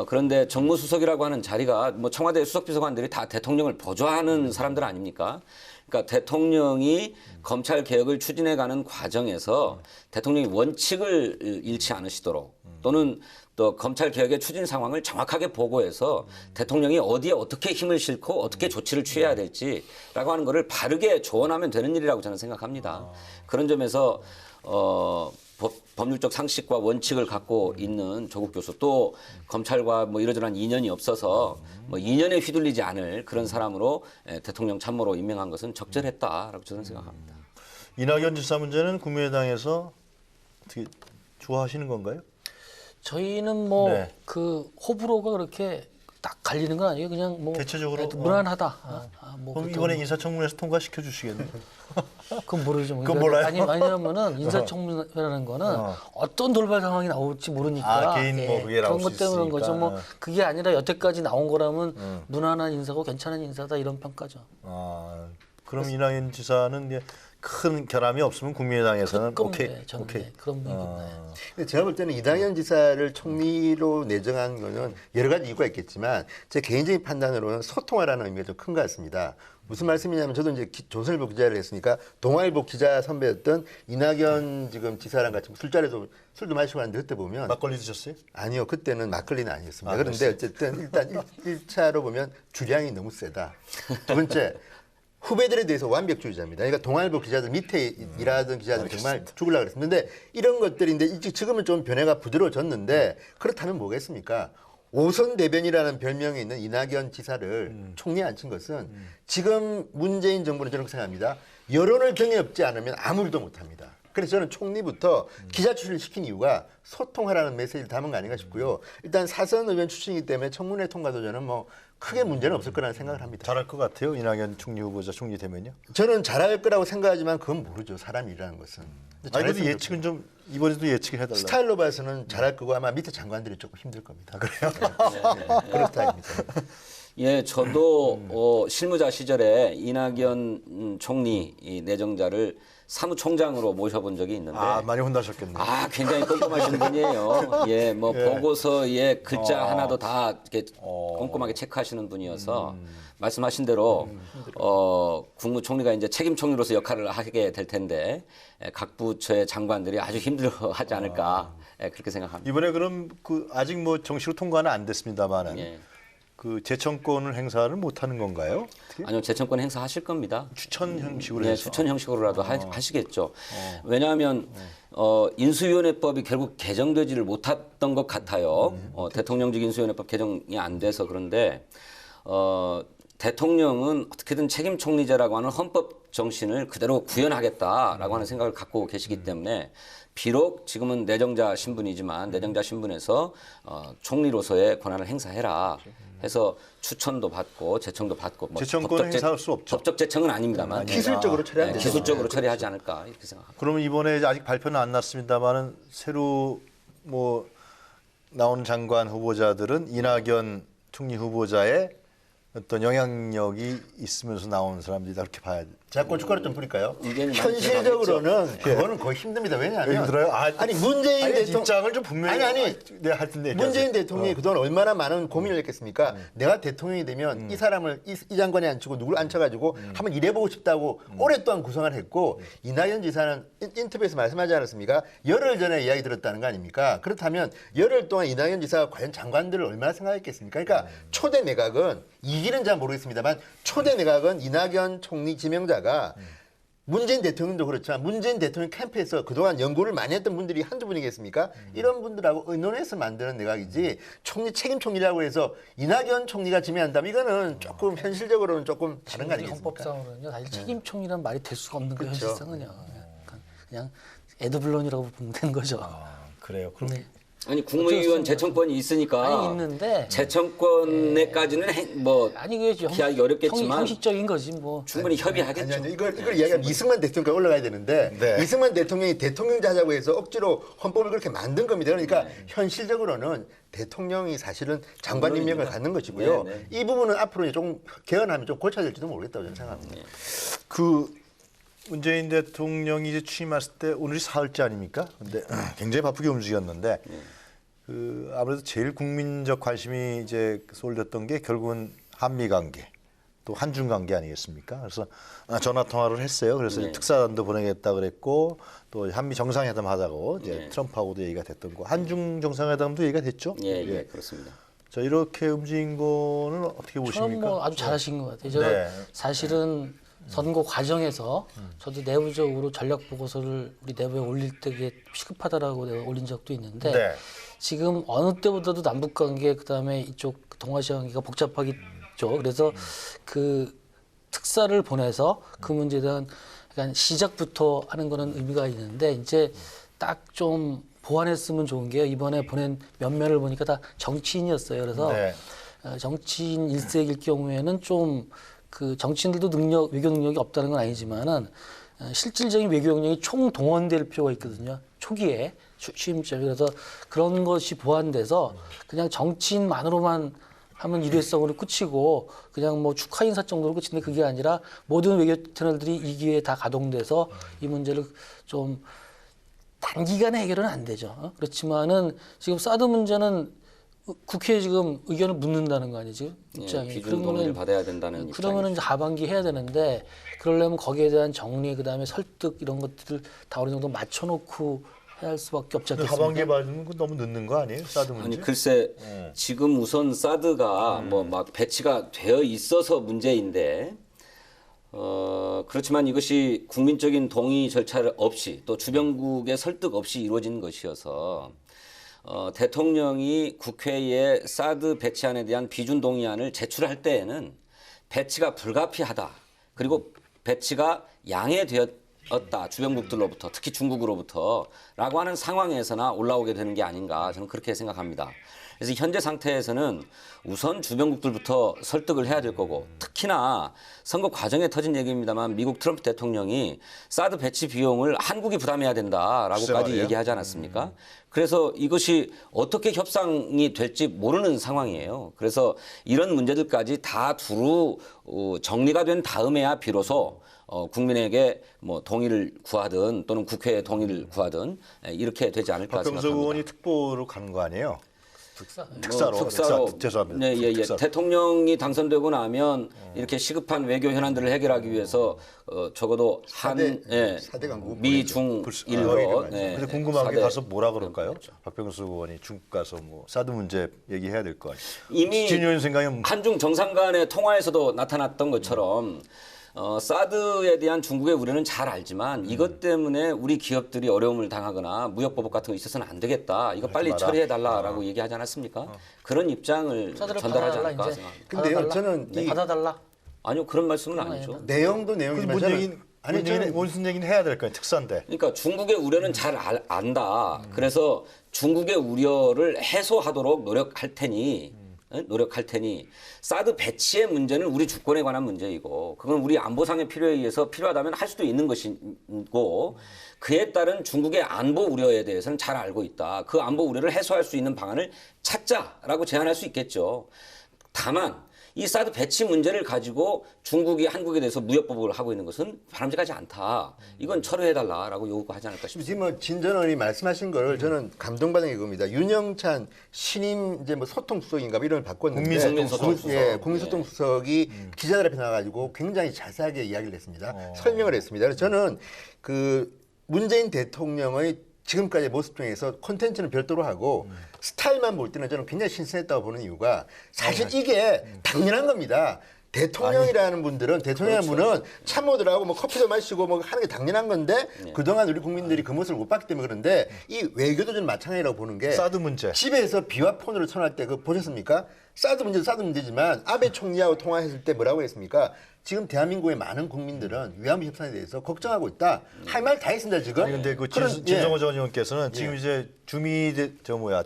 Speaker 3: 그런데 정무수석이라고 하는 자리가 뭐 청와대 수석비서관들이 다 대통령을 보좌하는 사람들 아닙니까? 그러니까 대통령이 검찰 개혁을 추진해가는 과정에서 대통령이 원칙을 잃지 않으시도록, 또는 또 검찰 개혁의 추진 상황을 정확하게 보고해서 대통령이 어디에 어떻게 힘을 싣고 어떻게 조치를 취해야 될지라고 하는 것을 바르게 조언하면 되는 일이라고 저는 생각합니다. 그런 점에서 법률적 상식과 원칙을 갖고 있는 조국 교수, 또 검찰과 뭐 이러저러한 인연이 없어서 뭐 인연에 휘둘리지 않을 그런 사람으로 대통령 참모로 임명한 것은 적절했다라고 저는 생각합니다.
Speaker 1: 이낙연 지사 문제는 국민의당에서 어떻게 좋아하시는 건가요?
Speaker 4: 저희는 뭐
Speaker 1: 네.
Speaker 4: 그 호불호가 그렇게 딱 갈리는 건 아니에요. 그냥 뭐
Speaker 1: 대체적으로,
Speaker 4: 무난하다. 뭐
Speaker 1: 그럼
Speaker 4: 그렇다고.
Speaker 1: 이번에 인사청문회에서 통과시켜 주시겠네요.
Speaker 4: 그건 모르죠.
Speaker 1: 그건 몰라요?
Speaker 4: 아니, 왜냐면은 인사청문회라는 거는 어떤 돌발 상황이 나올지 모르니까.
Speaker 1: 개인 뭐 그게 나올
Speaker 4: 그런
Speaker 1: 수
Speaker 4: 것 때문에 그런 거죠.
Speaker 1: 있으니까.
Speaker 4: 뭐 그게 아니라 여태까지 나온 거라면 무난한 인사고 괜찮은 인사다 이런 평가죠.
Speaker 1: 그럼 이낙연 지사는 이제 큰 결함이 없으면 국민의당에서는
Speaker 4: 조금,
Speaker 1: 오케이.
Speaker 4: 네, 저는
Speaker 1: 오케이.
Speaker 4: 네, 그런 분위기입니다.
Speaker 2: 근데 제가 볼 때는 이낙연 지사를 총리로 내정한 거는 여러 가지 이유가 있겠지만 제 개인적인 판단으로는 소통하라는 의미가 좀 큰 것 같습니다. 무슨 말씀이냐면 저도 이제 조선일보 기자를 했으니까 동아일보 기자 선배였던 이낙연 지금 지사랑 같이 술자리에서 술도 마시고 하는데 그때 보면
Speaker 1: 막걸리 드셨어요?
Speaker 2: 아니요. 그때는 막걸리는 아니었습니다.
Speaker 1: 아,
Speaker 2: 그런데 어쨌든 일단 1차로 보면 주량이 너무 세다. 두 번째, 후배들에 대해서 완벽주의자입니다. 그러니까 동아일보 기자들 밑에 일하던 기자들 정말 죽으려고 그랬었는데 이런 것들인데 지금은 좀 변해가 부드러워졌는데 그렇다면 뭐겠습니까? 오선 대변이라는 별명이 있는 이낙연 지사를 총리에 앉힌 것은 지금 문재인 정부는 저렇게 생각합니다. 여론을 경외업지 않으면 아무 일도 못합니다. 그래서 저는 총리부터 기자 출신을 시킨 이유가 소통하라는 메시지를 담은 거 아닌가 싶고요. 일단 사선 의원 출신이기 때문에 청문회 통과도 저는 뭐 크게 문제는 없을 거라는 생각을 합니다.
Speaker 1: 잘할 것 같아요. 이낙연 총리 후보자 총리 되면요.
Speaker 2: 저는 잘할 거라고 생각하지만 그건 모르죠. 사람이라는 것은.
Speaker 1: 아니 그래도
Speaker 2: 잘했으면
Speaker 1: 예측은 좀 이번에도 예측을 해달라.
Speaker 2: 스타일로 봐서는 잘할 거고 아마 밑에 장관들이 조금 힘들 겁니다. 그래요? 그런 스타일입니다.
Speaker 3: 예, 저도 실무자 시절에 이낙연 총리 이 내정자를 사무총장으로 모셔본 적이 있는데
Speaker 1: 많이 혼나셨겠네요.
Speaker 3: 굉장히 꼼꼼하신 분이에요. 예, 뭐 보고서에 글자 하나도 다 이렇게 꼼꼼하게 체크하시는 분이어서 말씀하신 대로 국무총리가 이제 책임 총리로서 역할을 하게 될 텐데 각 부처의 장관들이 아주 힘들어하지 않을까 그렇게 생각합니다.
Speaker 1: 이번에 그럼 그 아직 뭐 정식으로 통과는 안 됐습니다만은
Speaker 3: 예.
Speaker 1: 그 재청권을 행사를 못 하는 건가요? 어떻게?
Speaker 3: 아니요, 재청권 행사하실 겁니다.
Speaker 1: 추천 형식으로
Speaker 3: 네,
Speaker 1: 해서.
Speaker 3: 추천 형식으로라도 하시겠죠. 왜냐하면 인수위원회법이 결국 개정되지를 못했던 것 같아요. 대통령직 인수위원회법 개정이 안 돼서 그런데 대통령은 어떻게든 책임 총리제라고 하는 헌법 정신을 그대로 구현하겠다라고 하는 생각을 갖고 계시기 때문에 비록 지금은 내정자 신분이지만 내정자 신분에서 총리로서의 권한을 행사해라 해서 추천도 받고 재청도 받고 뭐
Speaker 1: 재청권은 행사할 수 없죠.
Speaker 3: 법적 재청은 아닙니다만
Speaker 2: 기술적으로 처리하면 되죠.
Speaker 3: 기술적으로 처리하지 않을까 이렇게 생각합니다.
Speaker 1: 그러면 이번에 아직 발표는 안 났습니다만은 새로 뭐 나온 장관 후보자들은 이낙연 총리 후보자의 어떤 영향력이 있으면서 나온 사람들이다 이렇게 봐야 돼.
Speaker 2: 제가 고춧가루 좀 뿌릴까요?
Speaker 3: 의견이 많이
Speaker 2: 현실적으로는 그거는 거의 힘듭니다. 왜냐하면
Speaker 1: 힘들어요?
Speaker 2: 아니 문재인
Speaker 1: 아니,
Speaker 2: 대통령
Speaker 1: 입장을 좀 분명히
Speaker 2: 아니
Speaker 1: 네, 하여튼 네,
Speaker 2: 문재인
Speaker 1: 얘기하세요.
Speaker 2: 대통령이 그동안 얼마나 많은 고민을 했겠습니까? 내가 대통령이 되면 이 사람을 이 장관에 앉히고 누굴 앉혀가지고 한번 일해보고 싶다고 오랫동안 구성을 했고 이낙연 지사는 인터뷰에서 말씀하지 않았습니까? 열흘 전에 이야기 들었다는 거 아닙니까? 그렇다면 열흘 동안 이낙연 지사가 과연 장관들을 얼마나 생각했겠습니까? 그러니까 초대 내각은 이 길은 잘 모르겠습니다만 초대 내각은 이낙연 총리 지명자가 문재인 대통령도 그렇지만 문재인 대통령 캠프에서 그동안 연구를 많이 했던 분들이 한두 분이겠습니까? 이런 분들하고 의논해서 만드는 내각이지 총리 책임 총리라고 해서 이낙연 총리가 지명한다면 이거는 조금 현실적으로는 조금 다른 거 아니겠습니까?
Speaker 4: 헌법상으로는요 사실 책임 총리란 말이 될 수가 없는 거예요.
Speaker 2: 그렇죠.
Speaker 4: 현실상은요. 그냥 에드블론이라고 보면 되는 거죠.
Speaker 1: 그래요. 그럼
Speaker 4: 네.
Speaker 3: 아니 국무위원 재청권이 있으니까
Speaker 4: 아니 있는데
Speaker 3: 재청권에까지는 뭐
Speaker 4: 아니 그게
Speaker 3: 피하기 어렵겠지만
Speaker 4: 형식적인 거지 뭐.
Speaker 3: 충분히 협의하겠죠.
Speaker 2: 아니, 이걸 이야기하면 이승만 대통령까지 올라가야 되는데
Speaker 1: 네.
Speaker 2: 이승만 대통령이 대통령제 하자고 해서 억지로 헌법을 그렇게 만든 겁니다. 그러니까 현실적으로는 대통령이 사실은 장관 임명을 갖는 것이고요.
Speaker 3: 네, 네.
Speaker 2: 이 부분은 앞으로 이제 좀 개헌하면 좀 고쳐질지도 모르겠다고 저는 생각합니다.
Speaker 1: 그 문재인 대통령이 이제 취임했을 때 오늘이 사흘째 아닙니까? 근데 굉장히 바쁘게 움직였는데 그 아무래도 제일 국민적 관심이 이제 쏠렸던 게 결국은 한미 관계 또 한중 관계 아니겠습니까? 그래서 전화 통화를 했어요. 그래서
Speaker 3: 네.
Speaker 1: 특사단도 보내겠다 그랬고 또 한미 정상회담 하자고 이제
Speaker 3: 네.
Speaker 1: 트럼프하고도 얘기가 됐던 거. 한중 정상회담도 얘기가 됐죠?
Speaker 3: 예, 그렇습니다.
Speaker 1: 자 이렇게 움직인 거는 어떻게 보십니까?
Speaker 4: 저는 뭐 아주 잘하신 것 같아요. 제가
Speaker 1: 네.
Speaker 4: 사실은 선거 과정에서 저도 내부적으로 전략 보고서를 우리 내부에 올릴 때 그게 시급하다라고 내가 올린 적도 있는데
Speaker 1: 네.
Speaker 4: 지금 어느 때보다도 남북 관계 그다음에 이쪽 동아시아 관계가 복잡하겠죠. 그래서 그 특사를 보내서 그 문제에 대한 그러니까 시작부터 하는 거는 의미가 있는데 이제 딱 좀 보완했으면 좋은 게 이번에 보낸 면면을 보니까 다 정치인이었어요. 그래서
Speaker 1: 네.
Speaker 4: 정치인 일색일 경우에는 좀 그 정치인들도 외교 능력이 없다는 건 아니지만은 실질적인 외교 역량이 총동원될 필요가 있거든요. 초기에 취임점에. 그래서 그런 것이 보완돼서 그냥 정치인만으로만 하면 일회성으로 끝이고 그냥 뭐 축하 인사 정도로 끝인데 그게 아니라 모든 외교 채널들이 이 기회에 다 가동돼서 이 문제를 좀 단기간에 해결은 안 되죠. 그렇지만은 지금 사드 문제는 국회에 지금 의견을 묻는다는 거 아니에요, 지금 입장이.
Speaker 3: 기준 동의를 받아야 된다는
Speaker 4: 그러면은 이제 하반기 해야 되는데 그러려면 거기에 대한 정리 그다음에 설득 이런 것들을 다 어느 정도 맞춰놓고 해야 할 수밖에 없지 않겠습니까?
Speaker 1: 하반기에 받는 건 너무 늦는 거 아니에요? 사드 문제?
Speaker 3: 아니 글쎄 지금 우선 사드가 뭐 막 배치가 되어 있어서 문제인데 그렇지만 이것이 국민적인 동의 절차를 없이 또 주변국의 설득 없이 이루어진 것이어서 대통령이 국회에 사드 배치안에 대한 비준 동의안을 제출할 때에는 배치가 불가피하다. 그리고 배치가 양해되었다. 주변국들로부터 특히 중국으로부터라고 하는 상황에서나 올라오게 되는 게 아닌가 저는 그렇게 생각합니다. 그래서 현재 상태에서는 우선 주변국들부터 설득을 해야 될 거고 특히나 선거 과정에 터진 얘기입니다만 미국 트럼프 대통령이 사드 배치 비용을 한국이 부담해야 된다라고까지 얘기하지 않았습니까? 그래서 이것이 어떻게 협상이 될지 모르는 상황이에요. 그래서 이런 문제들까지 다 두루 정리가 된 다음에야 비로소 국민에게 뭐 동의를 구하든 또는 국회에 동의를 구하든 이렇게 되지 않을까 생각합니다.
Speaker 1: 박병석 의원이 특보로 가는 거 아니에요?
Speaker 3: 특사로.
Speaker 1: 죄송합니다.
Speaker 3: 네, 예.
Speaker 1: 특사로.
Speaker 3: 대통령이 당선되고 나면 이렇게 시급한 외교 현안들을 해결하기 위해서 적어도
Speaker 2: 사대 강국
Speaker 3: 미중 일로.
Speaker 1: 근데 궁금한 게 가서 뭐라 그럴까요? 박병석 의원이 중국 가서 뭐 사드 문제 얘기해야 될 거 아니에요?
Speaker 3: 이미
Speaker 1: 진 의원 생각에
Speaker 3: 한중 정상 간의 통화에서도 나타났던 것처럼 사드에 대한 중국의 우려는 잘 알지만 이것 때문에 우리 기업들이 어려움을 당하거나 무역 보복 같은 거 있어서는 안 되겠다. 이거 빨리 처리해 달라라고 얘기하지 않았습니까? 그런 입장을
Speaker 4: 사드를
Speaker 3: 전달하지
Speaker 4: 받아달라,
Speaker 3: 않을까
Speaker 4: 이제.
Speaker 3: 생각합니다.
Speaker 2: 근데요,
Speaker 4: 받아달라?
Speaker 2: 저는
Speaker 4: 네,
Speaker 2: 이-
Speaker 4: 받아달라.
Speaker 3: 아니요, 그런 말씀은 아니죠.
Speaker 2: 내용도
Speaker 1: 그
Speaker 2: 내용이지만
Speaker 1: 뭔
Speaker 2: 저는
Speaker 1: 얘기는 무슨 얘기는 해야 될 거예요. 특사인데.
Speaker 3: 그러니까 중국의 우려는 잘 안다. 그래서 중국의 우려를 해소하도록 노력할 테니 사드 배치의 문제는 우리 주권에 관한 문제이고 그건 우리 안보상의 필요에 의해서 필요하다면 할 수도 있는 것이고 그에 따른 중국의 안보 우려에 대해서는 잘 알고 있다. 그 안보 우려를 해소할 수 있는 방안을 찾자라고 제안할 수 있겠죠. 다만 이 사드 배치 문제를 가지고 중국이 한국에 대해서 무역 보복을 하고 있는 것은 바람직하지 않다. 이건 철회해달라라고 요구하지 않을까 싶습니다.
Speaker 2: 지금 뭐 진 전 의원이 말씀하신 거를 저는 감동받은 게 그겁니다. 윤영찬 신임 이제 뭐 소통수석인가 뭐 이름을 바꿨는데
Speaker 3: 국민소통수석.
Speaker 2: 국민소통수석이 기자들 앞에 나와가지고 굉장히 자세하게 이야기를 했습니다. 설명을 했습니다. 그래서 저는 그 문재인 대통령의 지금까지의 모습 중에서 콘텐츠는 별도로 하고 스타일만 볼 때는 저는 굉장히 신선했다고 보는 이유가 사실 이게 당연한 겁니다. 대통령이라는 분들은 대통령이라는 분은 참모들하고 뭐 커피도 마시고 뭐 하는 게 당연한 건데 그동안 우리 국민들이 그 모습을 못 봤기 때문에 그런데 이 외교도 좀 마찬가지라고 보는 게
Speaker 1: 사드 문제.
Speaker 2: 집에서 비와 폰으로 전화할 때 그거 보셨습니까? 사드 문제지만 아베 총리하고 통화했을 때 뭐라고 했습니까? 지금 대한민국의 많은 국민들은 위안부 협상에 대해서 걱정하고 있다. 할 말 다 했습니다 지금.
Speaker 1: 아니 근데 그
Speaker 2: 그런-
Speaker 1: 진성호 전 의원께서는 지금 이제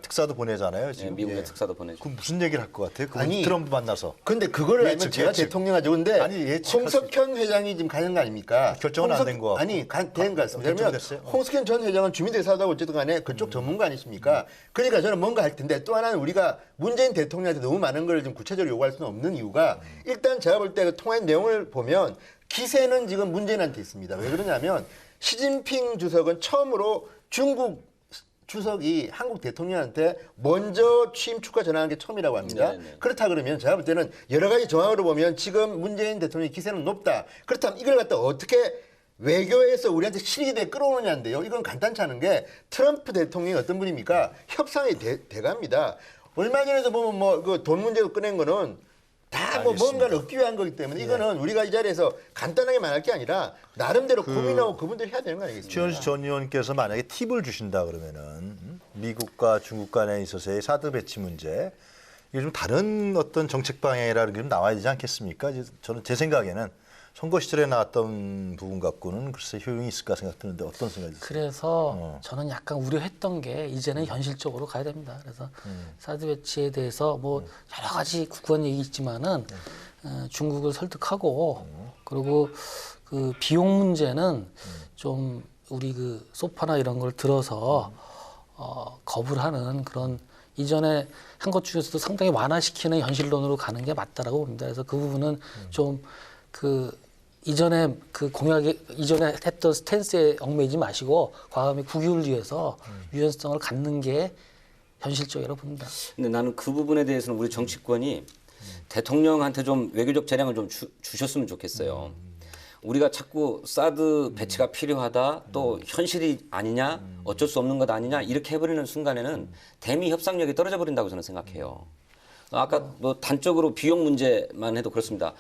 Speaker 1: 특사도 보내잖아요. 지금.
Speaker 3: 미국의 특사도 보내죠.
Speaker 1: 그 무슨 얘기를 할 것 같아요? 그
Speaker 2: 아니,
Speaker 1: 트럼프 만나서.
Speaker 2: 근데 그거를 알면
Speaker 1: 예측,
Speaker 2: 제가
Speaker 1: 예측.
Speaker 2: 대통령 하죠. 근데
Speaker 1: 아니, 예측할
Speaker 2: 홍석현 회장이 지금 가는 거 아닙니까?
Speaker 1: 결정은 안 된 거 같고.
Speaker 2: 아니, 된 것 같습니다. 그러면
Speaker 1: 결정됐어요?
Speaker 2: 홍석현 전 회장은 주민들이 사다고 어쨌든 간에 그쪽 전문가 아니십니까? 그러니까 저는 뭔가 할 텐데 또 하나는 우리가 문재인 대통령한테 너무 많은 걸 좀 구체적으로 요구할 수는 없는 이유가 일단 제가 볼 때 그 통화의 내용을 보면 기세는 지금 문재인한테 있습니다. 왜 그러냐면 시진핑 주석은 처음으로 중국 주석이 한국 대통령한테 먼저 취임 축하 전화한 게 처음이라고 합니다.
Speaker 3: 네네.
Speaker 2: 그렇다 그러면 제가 볼 때는 여러 가지 정황으로 보면 지금 문재인 대통령의 기세는 높다. 그렇다면 이걸 갖다 어떻게 외교에서 우리한테 실기대 끌어오느냐인데요. 이건 간단치 않은 게 트럼프 대통령이 어떤 분입니까? 협상이 돼갑니다. 얼마 전에도 보면 뭐 그 돈 문제도 꺼낸 거는 다 뭐 뭔가를 얻기 위한 거기 때문에 이거는 우리가 이 자리에서 간단하게 말할 게 아니라 나름대로 고민하고 그분들이 해야 되는 거 아니겠습니까?
Speaker 1: 최현수 전 의원께서 만약에 팁을 주신다 그러면은 미국과 중국 간에 있어서의 사드 배치 문제 이게 좀 다른 어떤 정책 방향이라는 게 좀 나와야 되지 않겠습니까? 이제 저는 제 생각에는 선거 시절에 나왔던 부분 갖고는 글쎄 효용이 있을까 생각드는데 어떤 생각이 드세요?
Speaker 4: 그래서 저는 약간 우려했던 게 이제는 현실적으로 가야 됩니다. 그래서 사드 배치에 대해서 뭐 여러 가지 국권 얘기 있지만은 중국을 설득하고 그리고 그 비용 문제는 좀 우리 그 소파나 이런 걸 들어서 거부를 하는 그런 이전에 한 것 중에서도 상당히 완화시키는 현실론으로 가는 게 맞다라고 봅니다. 그래서 그 부분은 좀 그 이전에 그 공약에 이전에 했던 스탠스에 얽매이지 마시고 과감히 국익을 위해서 유연성을 갖는 게 현실적이라고 봅니다.
Speaker 3: 근데 나는 그 부분에 대해서는 우리 정치권이 대통령한테 좀 외교적 재량을 좀 주셨으면 좋겠어요. 우리가 자꾸 사드 배치가 필요하다, 또 현실이 아니냐, 어쩔 수 없는 것 아니냐 이렇게 해버리는 순간에는 대미 협상력이 떨어져 버린다고 저는 생각해요. 아까 뭐 단적으로 비용 문제만 해도 그렇습니다.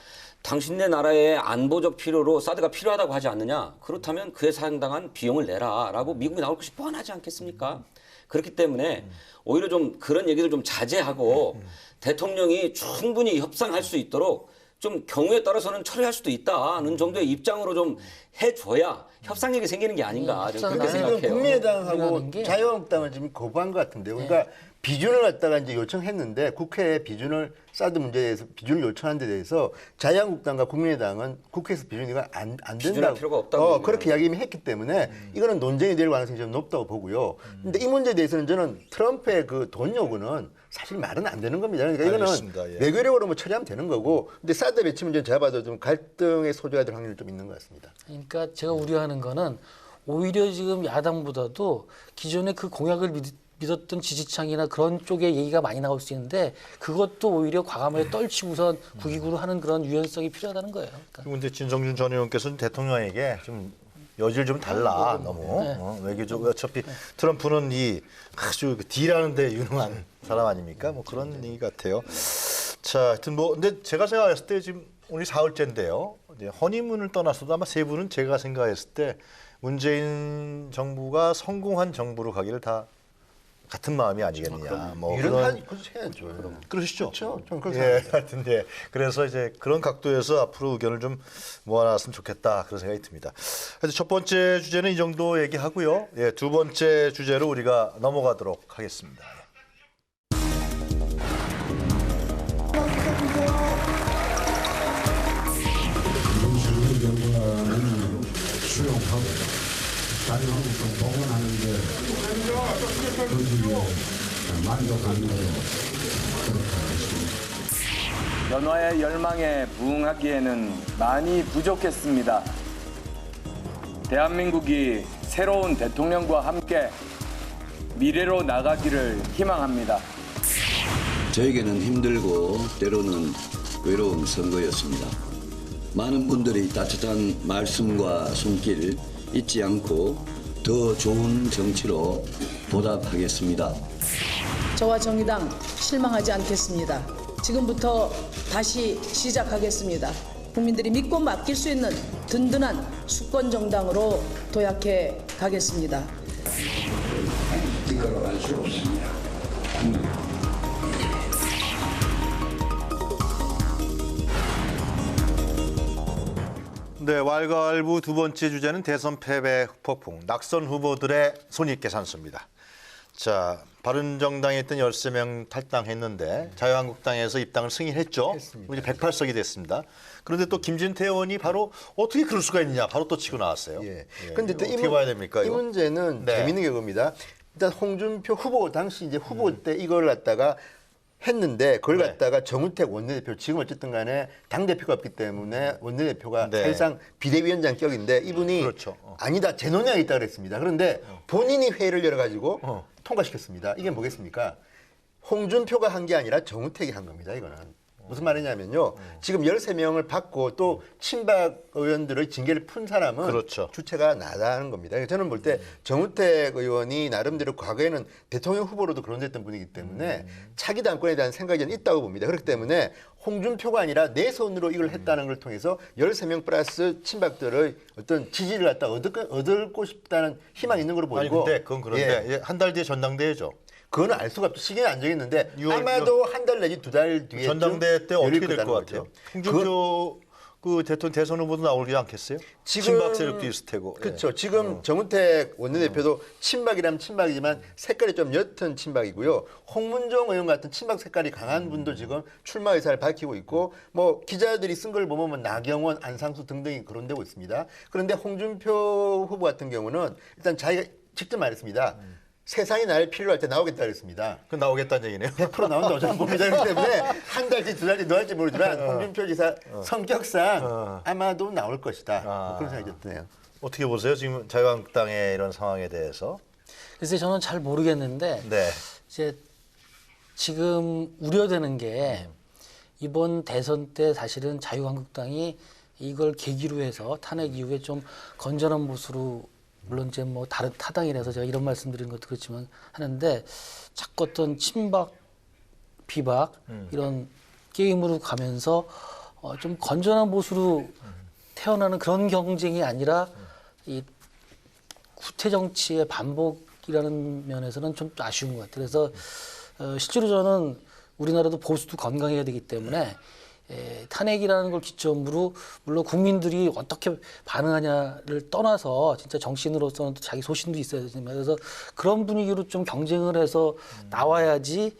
Speaker 3: 당신네 나라의 안보적 필요로 사드가 필요하다고 하지 않느냐? 그렇다면 그에 상당한 비용을 내라라고 미국이 나올 것이 뻔하지 않겠습니까? 그렇기 때문에 오히려 좀 그런 얘기를 좀 자제하고 대통령이 충분히 협상할 수 있도록 좀 경우에 따라서는 처리할 수도 있다는 정도의 입장으로 좀 해줘야 협상력이 생기는 게 아닌가 저는 그렇게
Speaker 2: 지금
Speaker 3: 생각해요.
Speaker 2: 국민의당하고
Speaker 4: 우려하는 게-
Speaker 2: 자유한국당은 지금 거부한 것 같은데요. 그러니까 비준을 갖다가 이제 요청했는데 국회에 비준을 사드 문제에 대해서 비준을 요청한 데 대해서 자유한국당과 국민의당은 국회에서 비준이 안
Speaker 3: 비준할
Speaker 2: 된다고
Speaker 3: 필요가 없다고
Speaker 2: 그렇게 이야기했기 때문에 이거는 논쟁이 될 가능성이 좀 높다고 보고요. 근데 이 문제에 대해서는 저는 트럼프의 그 돈 요구는 사실 말은 안 되는 겁니다. 그러니까 이거는
Speaker 1: 알겠습니다. 예.
Speaker 2: 외교력으로 뭐 처리하면 되는 거고, 근데 사드 배치 문제는 제가 봐도 좀 갈등의 소지가 될 확률이 좀 있는 것 같습니다.
Speaker 4: 그러니까 제가 우려하는 거는 오히려 지금 야당보다도 기존의 그 공약을 믿었던 지지층이나 그런 쪽의 얘기가 많이 나올 수 있는데 그것도 오히려 과감하게 떨치고선 국익으로 하는 그런 유연성이 필요하다는 거예요. 그러니까
Speaker 1: 그런데 진성준 전 의원께서는 대통령에게 좀 여질 좀 달라 너무 외교적 어차피 트럼프는 이 아주 딜하는데 유능한 사람 아닙니까? 뭐 그런 얘기 같아요. 자, 하여튼 뭐 근데 제가 생각했을 때 지금 오늘 4월째인데요. 이제 허니문을 떠나서도 아마 세 분은 제가 생각했을 때 문재인 정부가 성공한 정부로 가기를 다 같은 마음이 아니겠느냐. 뭐
Speaker 2: 이런
Speaker 1: 그런
Speaker 2: 한 해야죠.
Speaker 1: 그러시죠?
Speaker 2: 그렇죠. 좀 그렇게
Speaker 1: 예,
Speaker 2: 생각합니다.
Speaker 1: 하여튼 예. 그래서 이제 그런 각도에서 앞으로 의견을 좀 모아놨으면 좋겠다 그런 생각이 듭니다. 하여튼 첫 번째 주제는 이 정도 얘기하고요. 예, 두 번째 주제로 우리가 넘어가도록 하겠습니다.
Speaker 6: 정부는 수용하고 자유한국당 복원하는데 거기에 만족하는 걸로 그렇게 하겠습니다.
Speaker 7: 연화의 열망에 부응하기에는 많이 부족했습니다. 대한민국이 새로운 대통령과 함께 미래로 나가기를 희망합니다.
Speaker 8: 저에게는 힘들고 때로는 외로운 선거였습니다. 많은 분들이 따뜻한 말씀과 손길 잊지 않고 더 좋은 정치로 보답하겠습니다.
Speaker 9: 저와 정의당 실망하지 않겠습니다. 지금부터 다시 시작하겠습니다. 국민들이 믿고 맡길 수 있는 든든한 수권 정당으로 도약해 가겠습니다.
Speaker 6: 이걸로 할 수 없습니다.
Speaker 1: 네, 왈가왈부 두 번째 주제는 대선 패배 폭풍, 낙선 후보들의 손익계산서입니다. 자, 바른정당에 있던 13명 탈당했는데 자유한국당에서 입당을 승인했죠. 이제 108석이 됐습니다. 그런데 또 김진태 의원이 바로 어떻게 그럴 수가 있느냐 바로 또 치고 나왔어요.
Speaker 2: 예.
Speaker 1: 예,
Speaker 2: 근데 또
Speaker 1: 어떻게 봐야 됩니까?
Speaker 2: 이
Speaker 1: 이거?
Speaker 2: 문제는
Speaker 1: 네.
Speaker 2: 재밌는 게 그겁니다. 일단 홍준표 후보 당시 이제 후보 때 이걸 갖다가 했는데 그걸
Speaker 1: 네.
Speaker 2: 갖다가 정우택 원내대표 지금 어쨌든 간에 당대표가 없기 때문에 원내대표가
Speaker 1: 네.
Speaker 2: 사실상 비대위원장 격인데 이분이
Speaker 1: 그렇죠.
Speaker 2: 아니다 제 논의가 있다 그랬습니다. 그런데 본인이 회의를 열어가지고 통과시켰습니다. 이게 뭐겠습니까? 홍준표가 한 게 아니라 정우택이 한 겁니다. 이거는. 무슨 말이냐면요. 지금 13명을 받고 또 친박 의원들의 징계를 푼 사람은
Speaker 1: 그렇죠.
Speaker 2: 주체가 나다는 겁니다. 그러니까 저는 볼 때 정우택 의원이 나름대로 과거에는 대통령 후보로도 거론됐던 분이기 때문에 차기 당권에 대한 생각이 있다고 봅니다. 그렇기 때문에 홍준표가 아니라 내 손으로 이걸 했다는 걸 통해서 13명 플러스 친박들의 어떤 지지를 갖다 얻고 싶다는 희망이 있는 걸로
Speaker 1: 아니
Speaker 2: 보이고.
Speaker 1: 근데 그건 그런데 한 달 뒤에 전당대회죠.
Speaker 2: 그거는 알 수가 없죠. 시기는 안 정했는데
Speaker 1: 6월
Speaker 2: 아마도 한 달 내지 두 달 뒤에
Speaker 1: 전당대회 때 어떻게 될 것 같아요? 홍준표 그 대통령 대선 후보도 나오지 않겠어요? 친박 세력도 있을 테고.
Speaker 2: 그렇죠. 지금 정우택 원내대표도 친박이라면 친박이지만 색깔이 좀 옅은 친박이고요. 홍문종 의원 같은 친박 색깔이 강한 분도 지금 출마 의사를 밝히고 있고 뭐 기자들이 쓴 걸 보면 뭐 나경원, 안상수 등등이 거론되고 있습니다. 그런데 홍준표 후보 같은 경우는 일단 자기가 직접 말했습니다. 세상이 나를 필요로 할 때 나오겠다 그랬습니다.
Speaker 1: 그 나오겠다는 얘기네요.
Speaker 2: 100% 나온다고 저는 봅니다. 그렇기 때문에 한 달지 두 달지 넣을지 모르지만 홍준표 지사 성격상 아마도 나올 것이다. 뭐 그런 생각이 드네요.
Speaker 1: 어떻게 보세요? 지금 자유한국당의 이런 상황에 대해서.
Speaker 4: 글쎄 저는 잘 모르겠는데
Speaker 1: 네.
Speaker 4: 이제 지금 우려되는 게 이번 대선 때 사실은 자유한국당이 이걸 계기로 해서 탄핵 이후에 좀 건전한 모습으로 물론 이제 뭐 다른 타당이라서 제가 이런 말씀드리는 것도 그렇지만 하는데 자꾸 어떤 친박, 비박 이런 게임으로 가면서 좀 건전한 모습으로 태어나는 그런 경쟁이 아니라 이 구태 정치의 반복이라는 면에서는 좀 아쉬운 것 같아요. 그래서 실제로 저는 우리나라도 보수도 건강해야 되기 때문에 탄핵이라는 걸 기점으로 물론 국민들이 어떻게 반응하냐를 떠나서 진짜 정치인으로서는 또 자기 소신도 있어야 되지만 그래서 그런 분위기로 좀 경쟁을 해서 나와야지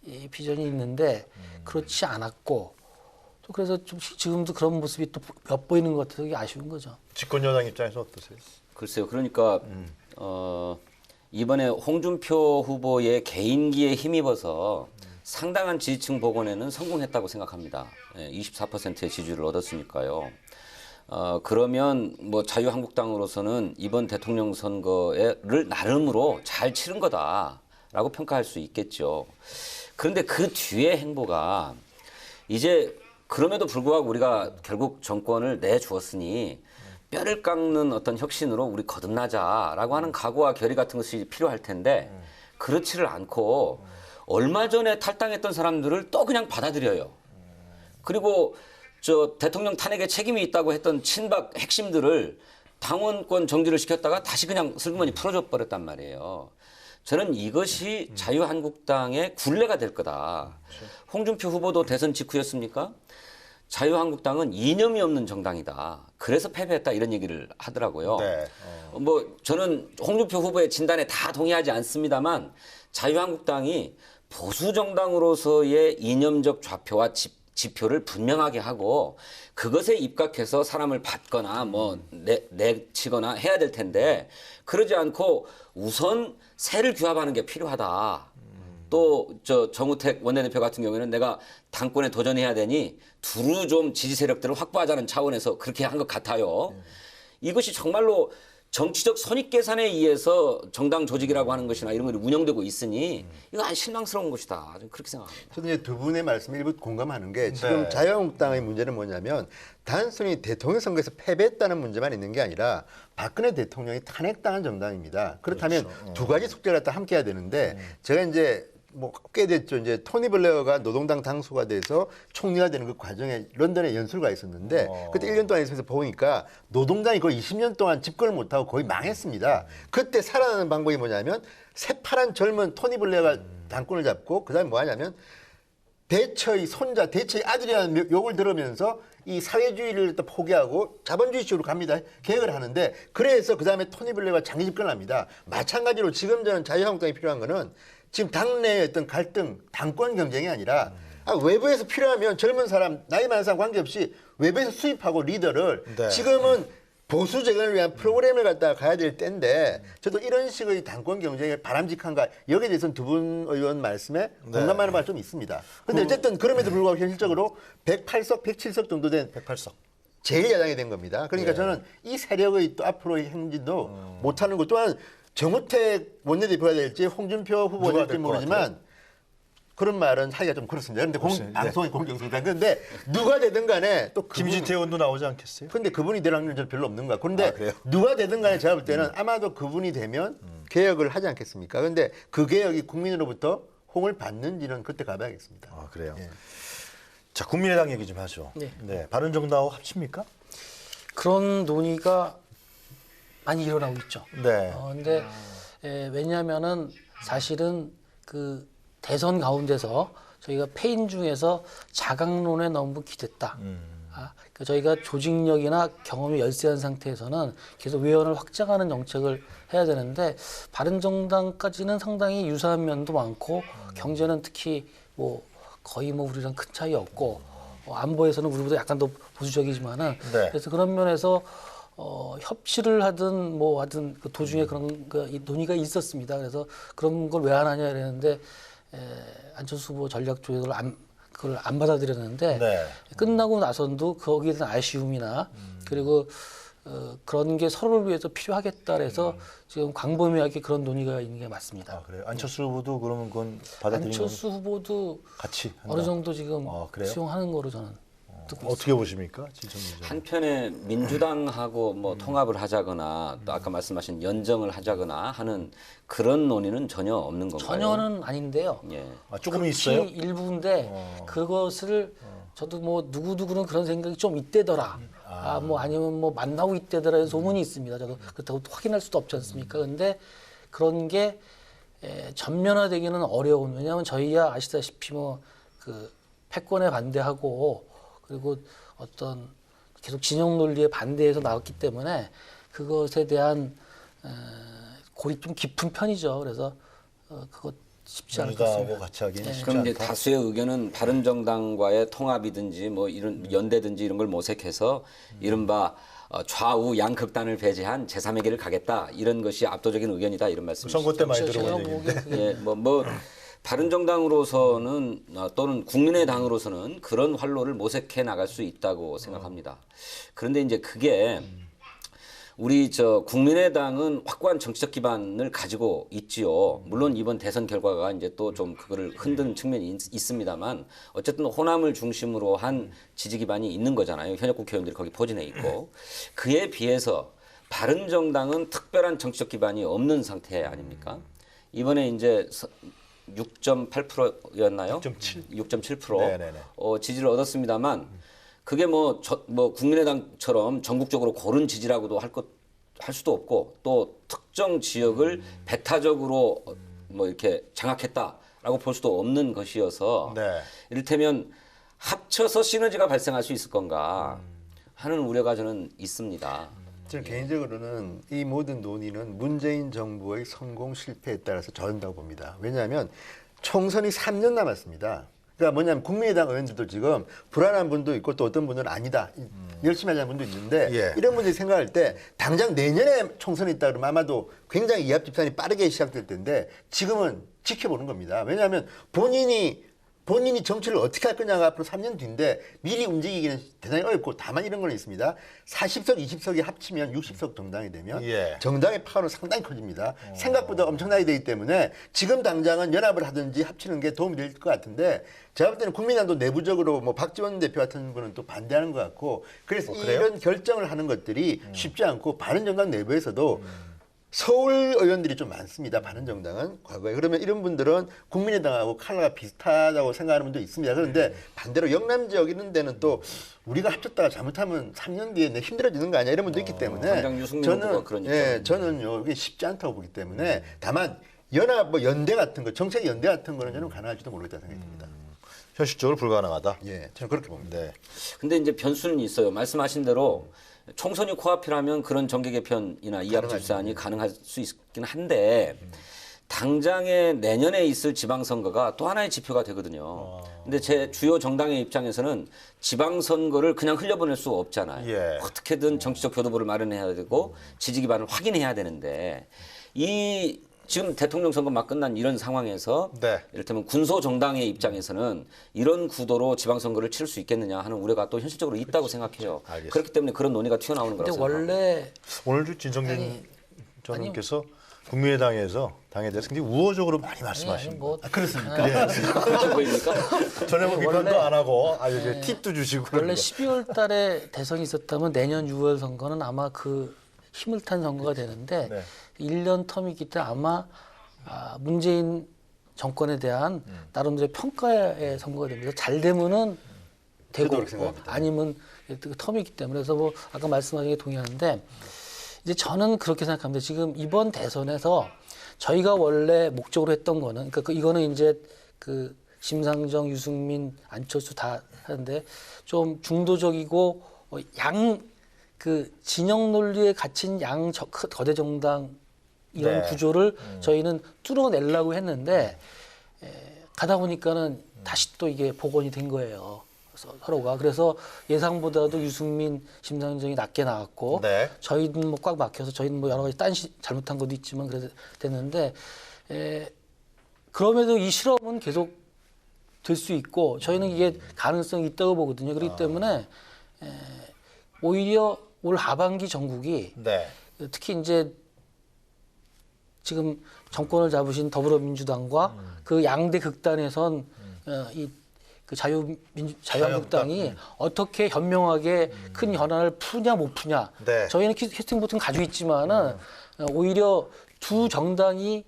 Speaker 4: 이 비전이 있는데 그렇지 않았고 또 그래서 좀 지금도 그런 모습이 또 엿보이는 것 같아서 그게 아쉬운 거죠.
Speaker 1: 집권 여당 입장에서 어떠세요?
Speaker 3: 글쎄요. 그러니까 이번에 홍준표 후보의 개인기에 힘입어서 상당한 지지층 복원에는 성공했다고 생각합니다. 24%의 지지를 얻었으니까요. 그러면 뭐 자유한국당으로서는 이번 대통령 선거를 나름으로 잘 치른 거다라고 평가할 수 있겠죠. 그런데 그 뒤의 행보가 이제 그럼에도 불구하고 우리가 결국 정권을 내주었으니 뼈를 깎는 어떤 혁신으로 우리 거듭나자라고 하는 각오와 결의 같은 것이 필요할 텐데 그렇지를 않고 얼마 전에 탈당했던 사람들을 또 그냥 받아들여요. 그리고 저 대통령 탄핵에 책임이 있다고 했던 친박 핵심들을 당원권 정지를 시켰다가 다시 그냥 슬그머니 풀어줘 버렸단 말이에요. 저는 이것이 자유한국당의 굴레가 될 거다. 홍준표 후보도 대선 직후였습니까? 자유한국당은 이념이 없는 정당이다. 그래서 패배했다 이런 얘기를 하더라고요.
Speaker 1: 네.
Speaker 3: 뭐 저는 홍준표 후보의 진단에 다 동의하지 않습니다만 자유한국당이 보수 정당으로서의 이념적 좌표와 지표를 분명하게 하고 그것에 입각해서 사람을 받거나 뭐 내치거나 해야 될 텐데 그러지 않고 우선 세를 규합하는 게 필요하다. 또 저 정우택 원내대표 같은 경우에는 내가 당권에 도전해야 되니 두루 좀 지지 세력들을 확보하자는 차원에서 그렇게 한 것 같아요. 이것이 정말로 정치적 선입 계산에 의해서 정당 조직이라고 하는 것이나 이런 것이 운영되고 있으니 이거 아주 실망스러운 것이다. 저는 그렇게 생각합니다.
Speaker 2: 저는 이제 두 분의 말씀에 일부 공감하는 게 지금 자유한국당의 문제는 뭐냐면 단순히 대통령 선거에서 패배했다는 문제만 있는 게 아니라 박근혜 대통령이 탄핵당한 정당입니다. 그렇다면 두 가지 숙제를 갖다 함께 해야 되는데 제가 이제 뭐 꽤 됐죠. 이제 토니 블레어가 노동당 당수가 돼서 총리가 되는 그 과정에 런던에 연수가 있었는데 그때 1년 동안 있어서 보니까 노동당이 거의 20년 동안 집권을 못하고 거의 망했습니다. 그때 살아나는 방법이 뭐냐면 새파란 젊은 토니 블레어가 당권을 잡고 그다음에 뭐 하냐면 대처의 손자, 대처의 아들이라는 욕을 들으면서 이 사회주의를 또 포기하고 자본주의식으로 갑니다. 개혁을 하는데 그래서 그다음에 토니 블레어가 장기 집권을 합니다. 마찬가지로 지금 저는 자유한국당이 필요한 거는 지금 당내의 어떤 갈등, 당권 경쟁이 아니라 외부에서 필요하면 젊은 사람, 나이 많은 사람 관계없이 외부에서 수입하고 리더를 지금은 보수 재건을 위한 프로그램을 갖다가 가야 될 때인데 저도 이런 식의 당권 경쟁이 바람직한가 여기에 대해서는 두 분 의원 말씀에 공감하는 바가 좀 있습니다. 그런데 어쨌든 그럼에도 불구하고 현실적으로 108석, 107석 정도 된
Speaker 1: 108석.
Speaker 2: 제1야당이 된 겁니다. 그러니까 저는 이 세력의 또 앞으로의 행진도 못하는 것 또한 정우택 원내대표가 될지 홍준표 후보가 될지 모르지만 그런 말은 하기가 좀 그렇습니다. 그런데 방송의 공정성상 그런데 누가 되든 간에 또
Speaker 1: 김진태 의원도 나오지 않겠어요?
Speaker 2: 근데 그분이 될 확률은 저는 별로 없는 거야. 그런데 누가 되든 간에 제가 볼 때는 아마도 그분이 되면 개혁을 하지 않겠습니까? 그런데 그 개혁이 국민으로부터 홍을 받는지는 그때 가봐야겠습니다.
Speaker 1: 아, 그래요? 예. 자, 국민의당 얘기 좀 하죠. 네. 바른정당하고 합칩니까?
Speaker 4: 그런 논의가 많이 일어나고 있죠.
Speaker 1: 네.
Speaker 4: 근데 왜냐하면은 사실은 그 대선 가운데서 저희가 패인 중에서 자강론에 너무 기댔다. 그러니까 저희가 조직력이나 경험이 열세한 상태에서는 계속 외연을 확장하는 정책을 해야 되는데 바른정당까지는 상당히 유사한 면도 많고 경제는 특히 뭐 거의 뭐 우리랑 큰 차이 없고 안보에서는 우리보다 약간 더 보수적이지만은
Speaker 1: 네.
Speaker 4: 그래서 그런 면에서 협치를 하든 뭐 하든 그 도중에 그런 이 논의가 있었습니다. 그래서 그런 걸 왜 안 하냐 이랬는데 안철수 후보 전략 조율을 그걸 안 받아들였는데
Speaker 1: 네.
Speaker 4: 끝나고 나선도 거기에 대한 아쉬움이나 그리고 그런 게 서로를 위해서 필요하겠다 그래서 지금 광범위하게 그런 논의가 있는 게 맞습니다.
Speaker 1: 아, 그래요? 안철수 후보도 그러면 그건 받아들이는
Speaker 4: 안철수 후보도
Speaker 1: 같이 한다?
Speaker 4: 어느 정도 지금
Speaker 1: 그래요?
Speaker 4: 수용하는 거로 저는 듣고
Speaker 1: 어떻게 보십니까? 진청민 기자.
Speaker 3: 한편에 민주당하고 뭐 통합을 하자거나 또 아까 말씀하신 연정을 하자거나 하는 그런 논의는 전혀 없는 건가요?
Speaker 4: 전혀는 아닌데요.
Speaker 3: 예.
Speaker 1: 조금 있어요?
Speaker 4: 일부인데 그것을 저도 뭐 누구는 그런 생각이 좀 있대더라. 뭐 아니면 뭐 만나고 있대더라 소문이 있습니다. 저도 그렇다고 확인할 수도 없지 않습니까? 근데 그런 게 전면화되기는 어려운. 왜냐하면 저희야 아시다시피 뭐 그 패권에 반대하고 그리고 어떤 계속 진영 논리에 반대해서 나왔기 때문에 그것에 대한 골이 좀 깊은 편이죠. 그래서 그것 쉽지 않을 것
Speaker 1: 민주당하고
Speaker 4: 같습니다.
Speaker 1: 같이 하기는 쉽지
Speaker 3: 그럼 이제
Speaker 1: 않다.
Speaker 3: 다수의 의견은 바른정당과의 통합이든지 뭐 이런 연대든지 이런 걸 모색해서 이른바 좌우 양극단을 배제한 제3의 길을 가겠다 이런 것이 압도적인 의견이다 이런 말씀이시죠.
Speaker 1: 선거 때 많이
Speaker 4: 제가
Speaker 1: 들어본 얘기인데.
Speaker 4: 보기엔
Speaker 3: 예, 뭐 바른정당으로서는 또는 국민의당으로서는 그런 활로를 모색해 나갈 수 있다고 생각합니다. 그런데 이제 그게 우리 국민의당은 확고한 정치적 기반을 가지고 있지요. 물론 이번 대선 결과가 이제 또 좀 그거를 흔드는 측면이 있습니다만 어쨌든 호남을 중심으로 한 지지 기반이 있는 거잖아요. 현역 국회의원들이 거기 포진해 있고 그에 비해서 바른정당은 특별한 정치적 기반이 없는 상태 아닙니까? 이번에 이제 6.8%였나요? 6.7%.
Speaker 1: 네네네.
Speaker 3: 지지를 얻었습니다만 그게 뭐 국민의당처럼 전국적으로 고른 지지라고도 할 수도 없고 또 특정 지역을 배타적으로 뭐 이렇게 장악했다라고 볼 수도 없는 것이어서
Speaker 1: 네.
Speaker 3: 이를테면 합쳐서 시너지가 발생할 수 있을 건가 하는 우려가 저는 있습니다.
Speaker 2: 저는 개인적으로는 이 모든 논의는 문재인 정부의 성공 실패에 따라서 저른다고 봅니다. 왜냐하면 총선이 3년 남았습니다. 그러니까 뭐냐면 국민의당 의원들도 지금 불안한 분도 있고 또 어떤 분은 아니다. 열심히 하자는 분도 있는데
Speaker 1: 예.
Speaker 2: 이런 분들이 생각할 때 당장 내년에 총선이 있다 그러면 아마도 굉장히 이합 집산이 빠르게 시작될 텐데 지금은 지켜보는 겁니다. 왜냐하면 본인이 정치를 어떻게 할 거냐가 앞으로 3년 뒤인데 미리 움직이기는 대단히 어렵고 다만 이런 건 있습니다. 40석, 20석이 합치면 60석 정당이 되면
Speaker 1: 예.
Speaker 2: 정당의 파워는 상당히 커집니다. 생각보다 엄청나게 되기 때문에 지금 당장은 연합을 하든지 합치는 게 도움이 될 것 같은데 제가 볼 때는 국민의당도 내부적으로 뭐 박지원 대표 같은 분은 또 반대하는 것 같고 그래서 이런 결정을 하는 것들이 쉽지 않고 바른정당 내부에서도 서울 의원들이 좀 많습니다. 바른정당은 과거에. 그러면 이런 분들은 국민의당하고 컬러가 비슷하다고 생각하는 분도 있습니다. 그런데 반대로 영남 지역 이런 데는 또 우리가 합쳤다가 잘못하면 3년 뒤에 힘들어지는 거 아니야 이런 분도 있기 때문에
Speaker 3: 당장 유승민 후보가 그러니까.
Speaker 2: 저는요 이게 쉽지 않다고 보기 때문에 다만 연합 뭐 연대 같은 거 정책 연대 같은 거는 저는 가능할지도 모르겠다 생각이 듭니다.
Speaker 1: 현실적으로 불가능하다.
Speaker 2: 예, 저는 그렇게 봅니다.
Speaker 1: 네.
Speaker 3: 근데 이제 변수는 있어요. 말씀하신 대로 총선이 코앞이라면 그런 정계 개편이나 이합 집산이 가능할 수 있긴 한데 당장에 내년에 있을 지방선거가 또 하나의 지표가 되거든요. 근데 제 주요 정당의 입장에서는 지방선거를 그냥 흘려보낼 수 없잖아요.
Speaker 1: 예.
Speaker 3: 어떻게든 정치적 교두보를 마련해야 되고 지지 기반을 확인해야 되는데 이 지금 대통령 선거 막 끝난 이런 상황에서
Speaker 1: 네.
Speaker 3: 이를테면 군소 정당의 입장에서는 이런 구도로 지방선거를 치를 수 있겠느냐 하는 우려가 또 현실적으로 있다고 생각해요.
Speaker 1: 알겠습니다.
Speaker 3: 그렇기 때문에 그런 논의가 튀어나오는 거라고
Speaker 4: 근데
Speaker 3: 생각합니다.
Speaker 4: 원래
Speaker 1: 오늘도 진성준 전님께서 국민의당에서 당에 대해서 굉장히 우호적으로 많이 말씀하십니다.
Speaker 4: 뭐
Speaker 2: 그렇습니까?
Speaker 3: 그렇게 보입니까?
Speaker 1: 전혀 뭐 비판도 안 하고 아주 이제 팁도 주시고
Speaker 4: 원래
Speaker 1: 그러는 거.
Speaker 4: 12월 달에 대선이 있었다면 내년 6월 선거는 아마 그 힘을 탄 선거가 되는데
Speaker 1: 네.
Speaker 4: 1년 텀이기 때문에 아마 문재인 정권에 대한 나름대로의 평가의 선거가 됩니다. 잘 되면은 되고
Speaker 2: 저도 그렇게 생각합니다.
Speaker 4: 아니면 그 텀이기 때문에 그래서 뭐 아까 말씀하신 게 동의하는데 이제 저는 그렇게 생각합니다. 지금 이번 대선에서 저희가 원래 목적으로 했던 거는 그러니까 이거는 이제 그 심상정, 유승민, 안철수 다 하는데 좀 중도적이고 그 진영 논리에 갇힌 거대 정당 이런
Speaker 1: 네.
Speaker 4: 구조를 저희는 뚫어내려고 했는데 가다 보니까는 다시 또 이게 복원이 된 거예요. 서로가. 그래서 예상보다도 유승민, 심상정이 낮게 나왔고
Speaker 1: 네.
Speaker 4: 저희는 뭐 꽉 막혀서 저희는 뭐 여러 가지 잘못한 것도 있지만 그래서 됐는데 그럼에도 이 실험은 계속 될 수 있고 저희는 이게 가능성이 있다고 보거든요. 그렇기 때문에 오히려 올 하반기 전국이
Speaker 1: 네.
Speaker 4: 특히 이제 지금 정권을 잡으신 더불어민주당과 그 양대 극단에선 그 자유한국당이 어떻게 현명하게 큰 현안을 푸냐 못 푸냐.
Speaker 1: 네.
Speaker 4: 저희는 캐스팅 보트는 가지고 있지만은 오히려 두 정당이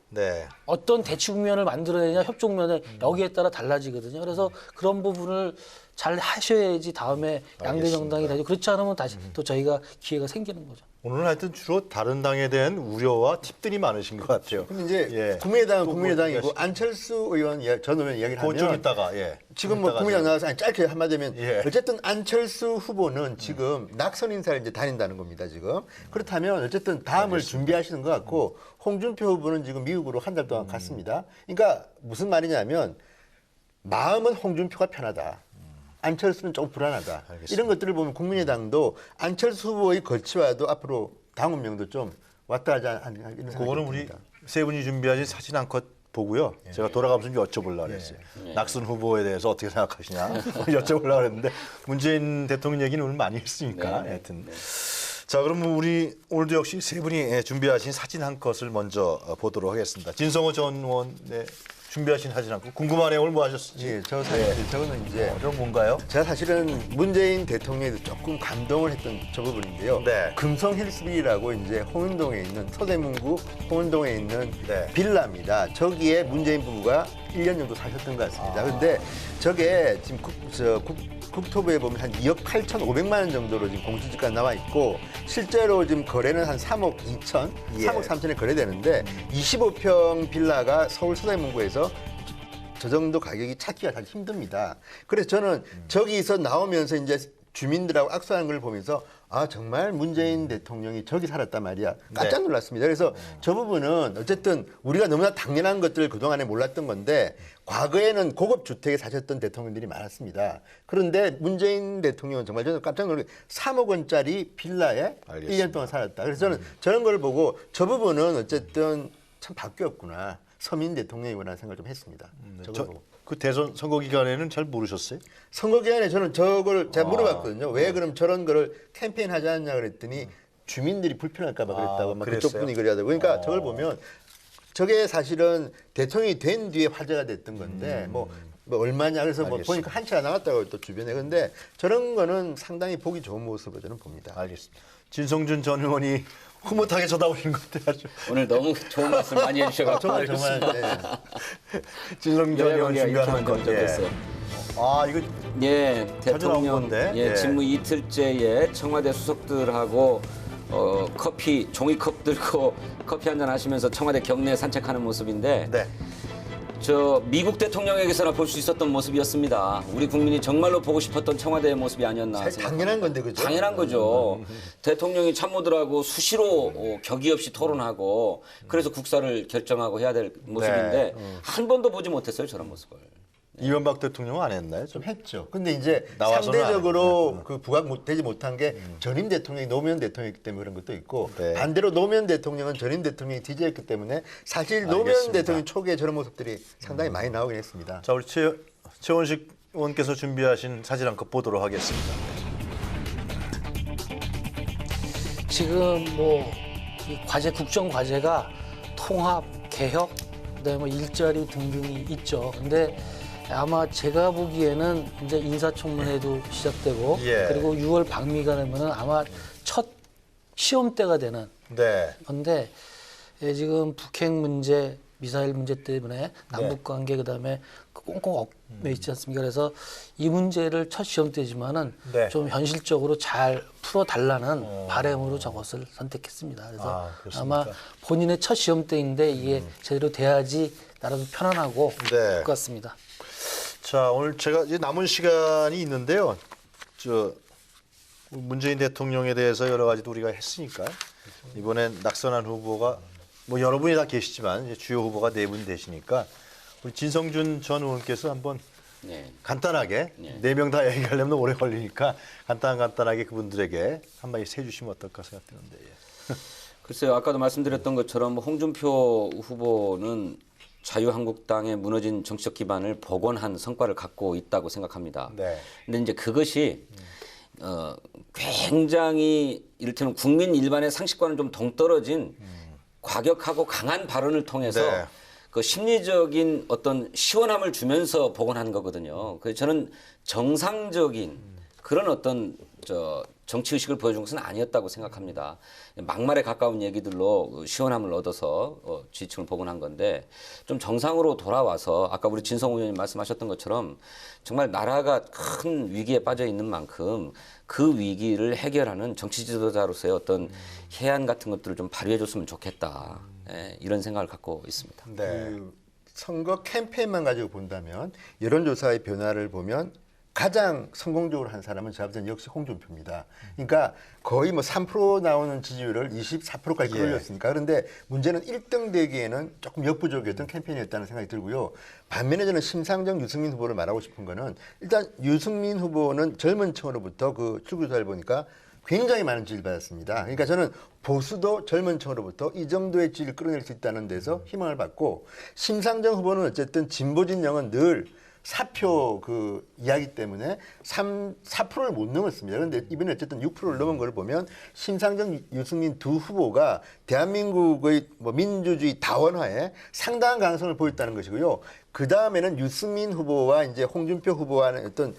Speaker 1: 네.
Speaker 4: 어떤 대치 국면을 만들어내냐 협종면에 여기에 따라 달라지거든요. 그래서 그런 부분을 잘 하셔야지 다음에 양대 정당이 되죠. 그렇지 않으면 다시 또 저희가 기회가 생기는 거죠.
Speaker 1: 오늘은 하여튼 주로 다른 당에 대한 우려와 팁들이 많으신 것 같아요.
Speaker 2: 근데 이제
Speaker 1: 예.
Speaker 2: 국민의당은
Speaker 1: 또
Speaker 2: 국민의당이고
Speaker 1: 뭐
Speaker 2: 안철수 의원 전 의원 이야기를 하면
Speaker 1: 그좀 이따가
Speaker 2: 지금 뭐 국민의당 나와서 짧게 한마디면
Speaker 1: 예.
Speaker 2: 어쨌든 안철수 후보는 지금 낙선 인사를 이제 다닌다는 겁니다. 지금 그렇다면 어쨌든 다음을 준비하시는 것 같고 홍준표 후보는 지금 미국으로 한 달 동안 갔습니다. 그러니까 무슨 말이냐면 마음은 홍준표가 편하다. 안철수는 조금 불안하다.
Speaker 1: 알겠습니다.
Speaker 2: 이런 것들을 보면 국민의당도 안철수 후보의 거치와도 앞으로 당 운명도 좀 왔다 가지 않나 이런 생각이
Speaker 1: 그거는 우리
Speaker 2: 듭니다.
Speaker 1: 세 분이 준비하신 사진 한 컷 보고요. 제가 돌아가면서 좀 여쭤보려고 그랬어요. 낙선 후보에 대해서 어떻게 생각하시냐 여쭤보려고 그랬는데 문재인 대통령 얘기는 오늘 많이 했으니까 하여튼. 자, 그럼 우리 오늘도 역시 세 분이 준비하신 사진 한 컷을 먼저 보도록 하겠습니다. 진성호 전 의원의 준비하신 사진 한 컷. 궁금하네요. 오늘 뭐 하셨을지.
Speaker 2: 예, 저거는 이제
Speaker 1: 좀 뭔가요?
Speaker 2: 제가 사실은 문재인 대통령에도 조금 감동을 했던 저 부분인데요.
Speaker 1: 네.
Speaker 2: 금성 힐스빌이라고 이제 홍은동에 있는 서대문구 홍은동에 있는
Speaker 1: 네.
Speaker 2: 빌라입니다. 저기에 문재인 부부가 1년 정도 사셨던 것 같습니다. 그런데 저게 지금 국토부에 보면 한 2억 8,500만 원 정도로 지금 공시지가 나와 있고 실제로 지금 거래는 한 3억 2천,
Speaker 1: 예.
Speaker 2: 3억 3천에 거래되는데 25평 빌라가 서울 서대문구에서 저 정도 가격이 찾기가 사실 힘듭니다. 그래서 저는 저기서 나오면서 이제 주민들하고 악수하는 걸 보면서 아 정말 문재인 대통령이 저기 살았단 말이야. 깜짝 놀랐습니다. 그래서 저 부분은 어쨌든 우리가 너무나 당연한 것들을 그동안에 몰랐던 건데 과거에는 고급 주택에 사셨던 대통령들이 많았습니다. 그런데 문재인 대통령은 정말 저는 깜짝 놀라게 3억 원짜리 빌라에
Speaker 1: 알겠습니다.
Speaker 2: 1년 동안 살았다. 그래서 저는 저런 걸 보고 저 부분은 어쨌든 참 바뀌었구나. 서민 대통령이구나 생각을 좀 했습니다. 저걸 보고.
Speaker 1: 그 대선 선거 기간에는 잘 모르셨어요?
Speaker 2: 선거 기간에 저는 저걸 제가 물어봤거든요. 왜 그럼 저런 거를 캠페인 하지 않냐 그랬더니 주민들이 불편할까 봐 그랬다고 막 그쪽
Speaker 1: 그랬어요?
Speaker 2: 분이 그래야 되고 그러니까 저걸 보면 저게 사실은 대통령이 된 뒤에 화제가 됐던 건데 뭐 얼마냐 그래서 뭐
Speaker 1: 알겠습니다.
Speaker 2: 보니까 한 채가 나왔다고 또 주변에 근데 저런 거는 상당히 보기 좋은 모습으로 저는 봅니다.
Speaker 1: 알겠습니다. 진성준 전 의원이 흐뭇하게 쳐다보시는 것 같아요.
Speaker 3: 오늘 너무 좋은 말씀 많이 해주셔가지고
Speaker 2: 정말 네.
Speaker 1: 진성준 전 의원 준비하는 것.
Speaker 3: 적겠어요.
Speaker 1: 아 이거
Speaker 3: 예,
Speaker 1: 자주 나온
Speaker 3: 대통령
Speaker 1: 건데.
Speaker 3: 예,
Speaker 1: 예.
Speaker 3: 직무 이틀째에 청와대 수석들하고 커피 종이컵 들고 커피 한잔 하시면서 청와대 경내 산책하는 모습인데
Speaker 1: 네.
Speaker 3: 저 미국 대통령에게서나 볼 수 있었던 모습이었습니다. 우리 국민이 정말로 보고 싶었던 청와대의 모습이 아니었나
Speaker 2: 사실
Speaker 3: 생각합니다.
Speaker 2: 당연한 건데 그죠?
Speaker 3: 당연한 거죠. 대통령이 참모들하고 수시로 격의 없이 토론하고 그래서 국사를 결정하고 해야 될 모습인데 한 번도 보지 못했어요, 저런 모습을.
Speaker 1: 이명박 대통령은 안 했나요?
Speaker 2: 좀 했죠. 근데 이제
Speaker 1: 나와서는
Speaker 2: 상대적으로 그 부각되지 못한 게 전임 대통령이 노무현 대통령이기 때문에 그런 것도 있고
Speaker 1: 네.
Speaker 2: 반대로 노무현 대통령은 전임 대통령이 디제였기 때문에 사실 노무현
Speaker 1: 알겠습니다.
Speaker 2: 대통령 초기에 저런 모습들이 상당히 많이 나오긴 했습니다.
Speaker 1: 자 우리 최원식 의원께서 준비하신 사진 한 컷 보도록 하겠습니다.
Speaker 4: 지금 뭐 이 과제 국정 과제가 통합, 개혁, 그다음에 뭐 일자리 등등이 있죠. 근데 아마 제가 보기에는 이제 인사청문회도 시작되고
Speaker 1: 예.
Speaker 4: 그리고 6월 방미가 되면은 아마 첫 시험대가 되는
Speaker 1: 네.
Speaker 4: 건데 지금 북핵 문제, 미사일 문제 때문에 남북 관계 그다음에 꽁꽁 얽매 있지 않습니까? 그래서 이 문제를 첫 시험대지만은
Speaker 1: 네.
Speaker 4: 좀 현실적으로 잘 풀어달라는 바람으로 저것을 선택했습니다. 그래서
Speaker 1: 그렇습니까?
Speaker 4: 아마 본인의 첫 시험대인데 이게 제대로 돼야지 나라도 편안하고
Speaker 1: 네.
Speaker 4: 그럴 것 같습니다.
Speaker 1: 자, 오늘 제가 이제 남은 시간이 있는데요. 문재인 대통령에 대해서 여러 가지도 우리가 했으니까 이번엔 낙선한 후보가 뭐 여러분이 다 계시지만 이제 주요 후보가 4분 되시니까 우리 진성준 전 의원께서 한번
Speaker 3: 네.
Speaker 1: 간단하게
Speaker 3: 네.
Speaker 1: 4명 다 얘기하려면 오래 걸리니까 간단하게 그분들에게 한마디 해주시면 어떨까 생각되는데. 예.
Speaker 3: 글쎄요, 아까도 말씀드렸던 것처럼 홍준표 후보는 자유한국당의 무너진 정치적 기반을 복원한 성과를 갖고 있다고 생각합니다.
Speaker 1: 네.
Speaker 3: 근데 이제 그것이 굉장히 이를테면 국민 일반의 상식과는 좀 동떨어진 과격하고 강한 발언을 통해서
Speaker 1: 네.
Speaker 3: 그 심리적인 어떤 시원함을 주면서 복원한 거거든요. 그래서 저는 정상적인 그런 어떤 정치 의식을 보여준 것은 아니었다고 생각합니다. 막말에 가까운 얘기들로 시원함을 얻어서 지지층을 복원한 건데 좀 정상으로 돌아와서 아까 우리 진성호 의원님 말씀하셨던 것처럼 정말 나라가 큰 위기에 빠져 있는 만큼 그 위기를 해결하는 정치 지도자로서의 어떤 해안 같은 것들을 좀 발휘해 줬으면 좋겠다. 예, 이런 생각을 갖고 있습니다.
Speaker 1: 네.
Speaker 2: 그 선거 캠페인만 가지고 본다면 여론조사의 변화를 보면 가장 성공적으로 한 사람은 제가 볼 때는 역시 홍준표입니다. 그러니까 거의 뭐 3% 나오는 지지율을 24%까지 끌어올렸으니까. 그런데 문제는 1등 되기에는 조금 역부족이었던 캠페인이었다는 생각이 들고요. 반면에 저는 심상정, 유승민 후보를 말하고 싶은 거는 일단 유승민 후보는 젊은 층으로부터 그 출구조사를 보니까 굉장히 많은 지지를 받았습니다. 그러니까 저는 보수도 젊은 층으로부터 이 정도의 지지를 끌어낼 수 있다는 데서 희망을 받고, 심상정 후보는 어쨌든 진보 진영은 늘 4표 그 이야기 때문에 4%를 못 넘었습니다. 그런데 이번에 어쨌든 6%를 넘은 걸 보면 심상정, 유승민 두 후보가 대한민국의 뭐 민주주의 다원화에 상당한 가능성을 보였다는 것이고요. 그 다음에는 유승민 후보와 이제 홍준표 후보와는 어떤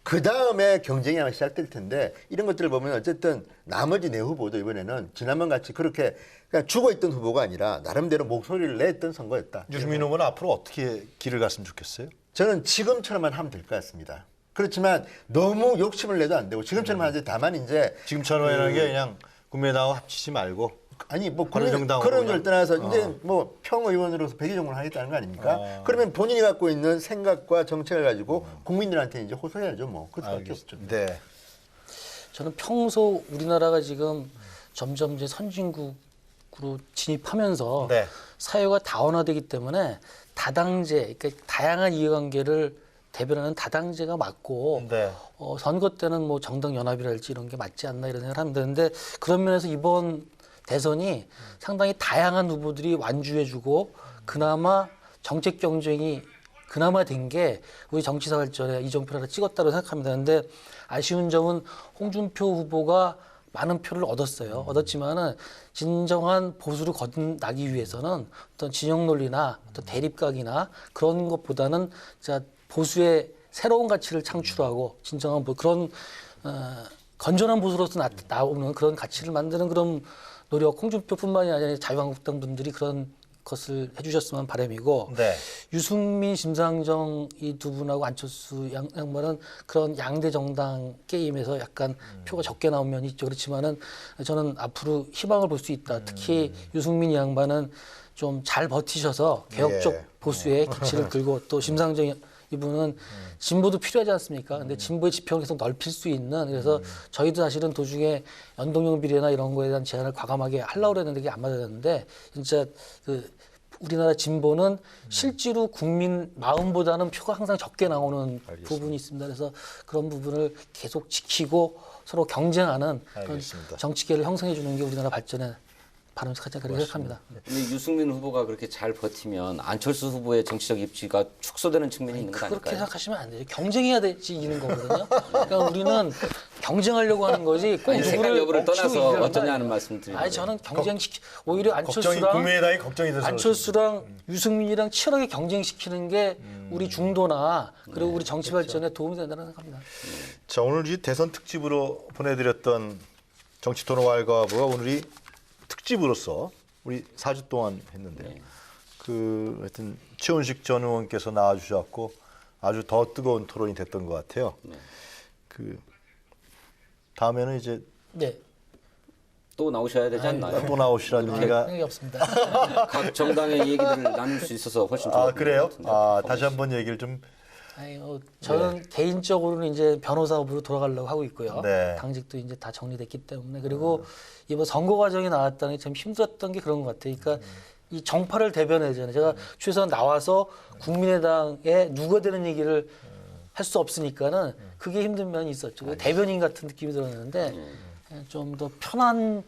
Speaker 2: 그 다음에 경쟁이 아마 시작될 텐데, 이런 것들을 보면 어쨌든 나머지 4후보도 이번에는 지난번 같이 그렇게 그냥 죽어있던 후보가 아니라 나름대로 목소리를 냈던 선거였다.
Speaker 1: 유승민 후보는 앞으로 어떻게 길을 갔으면 좋겠어요?
Speaker 2: 저는 지금처럼만 하면 될 것 같습니다. 그렇지만 너무 욕심을 내도 안 되고 지금처럼 하는데, 다만 이제
Speaker 1: 지금처럼이라는 게 그냥 국민의당하고 합치지 말고
Speaker 2: 아니 뭐
Speaker 1: 바른정당으로
Speaker 2: 그런 걸 떠나서
Speaker 1: 그냥.
Speaker 2: 이제 뭐 평의원으로서 백의종군을 하겠다는 거 아닙니까? 그러면 본인이 갖고 있는 생각과 정책을 가지고 국민들한테 이제 호소해야죠. 뭐 그 수밖에 없죠.
Speaker 1: 네.
Speaker 4: 저는 평소 우리나라가 지금 점점 이제 선진국으로 진입하면서
Speaker 1: 네.
Speaker 4: 사회가 다원화되기 때문에 다당제, 그러니까 다양한 이해관계를 대변하는 다당제가 맞고
Speaker 1: 네.
Speaker 4: 선거 때는 뭐 정당 연합이랄지 이런 게 맞지 않나 이런 생각을 하면 되는데, 그런 면에서 이번 대선이 상당히 다양한 후보들이 완주해주고 그나마 정책 경쟁이 그나마 된 게 우리 정치사 발전에 이정표를 찍었다고 생각합니다. 그런데 아쉬운 점은 홍준표 후보가 많은 표를 얻었어요. 얻었지만은 진정한 보수를 거듭나기 위해서는 어떤 진영 논리나 어떤 대립각이나 그런 것보다는 자 보수의 새로운 가치를 창출하고 진정한 그런 건전한 보수로서 나오는 그런 가치를 만드는 그런 노력, 홍준표뿐만이 아니라 자유한국당 분들이 그런 것을 해주셨으면 바람이고,
Speaker 1: 네.
Speaker 4: 유승민, 심상정 이 두 분하고 안철수 양반은 그런 양대 정당 게임에서 약간 표가 적게 나온 면이 있죠. 그렇지만은 저는 앞으로 희망을 볼 수 있다. 특히 유승민 양반은 좀 잘 버티셔서 개혁적
Speaker 1: 예.
Speaker 4: 보수의 기치를 들고, 또 심상정 이분은 진보도 필요하지 않습니까? 근데 진보의 지평을 계속 넓힐 수 있는, 그래서 저희도 사실은 도중에 연동형 비례나 이런 거에 대한 제안을 과감하게 하려고 했는데 그게 안 맞았는데, 진짜 그 우리나라 진보는 실제로 국민 마음보다는 표가 항상 적게 나오는 부분이 있습니다. 그래서 그런 부분을 계속 지키고 서로 경쟁하는 그런 정치계를 형성해 주는 게 우리나라 발전에 바람직하지 않을까 생각합니다.
Speaker 3: 근데 유승민 후보가 그렇게 잘 버티면 안철수 후보의 정치적 입지가 축소되는 측면이 있는 거
Speaker 4: 그렇게
Speaker 3: 아닐까요?
Speaker 4: 생각하시면 안 되죠. 경쟁해야 되지 이기는 거거든요. 그러니까 우리는 경쟁하려고 하는 거지 꼭
Speaker 3: 색깔
Speaker 4: 누구를
Speaker 3: 여부를
Speaker 4: 억지로
Speaker 3: 떠나서
Speaker 4: 이기려는 거
Speaker 3: 어쩌냐는
Speaker 4: 아니에요.
Speaker 3: 말씀 드리는
Speaker 4: 아니 저는 오히려
Speaker 1: 국민의당이 걱정이 돼서
Speaker 4: 안철수랑 유승민이랑 치열하게 경쟁시키는 게 우리 중도나 그리고 우리 정치 발전에 도움이 된다는 생각합니다.
Speaker 1: 자, 오늘 이 대선 특집으로 보내드렸던 정치토론 왈가부가 오늘이 특집으로서 우리 4주 동안 했는데 그 하여튼 최원식 전 의원께서 나와주셨고 아주 더 뜨거운 토론이 됐던 것 같아요. 그 다음에는 이제
Speaker 4: 네.
Speaker 3: 또 나오셔야 되지 않나요?
Speaker 1: 또 나오시라는 얘기가
Speaker 4: 생각이 없습니다.
Speaker 3: 각 정당의 얘기들을 나눌 수 있어서 훨씬 좋을 것
Speaker 1: 그래요?
Speaker 3: 같은데.
Speaker 1: 다시 한번 얘기를 좀
Speaker 4: 저는 개인적으로는 이제 변호사업으로 돌아가려고 하고 있고요.
Speaker 1: 네.
Speaker 4: 당직도 이제 다 정리됐기 때문에 그리고 이번 선거 과정이 나왔다는 게 참 힘들었던 게 그런 것 같아요. 그러니까 이 정파를 대변해야잖아요. 제가 최소한 나와서 국민의당에 누가 되는 얘기를 할 수 없으니까는 그게 힘든 면이 있었죠. 대변인 같은 느낌이 들었는데 좀 더 편한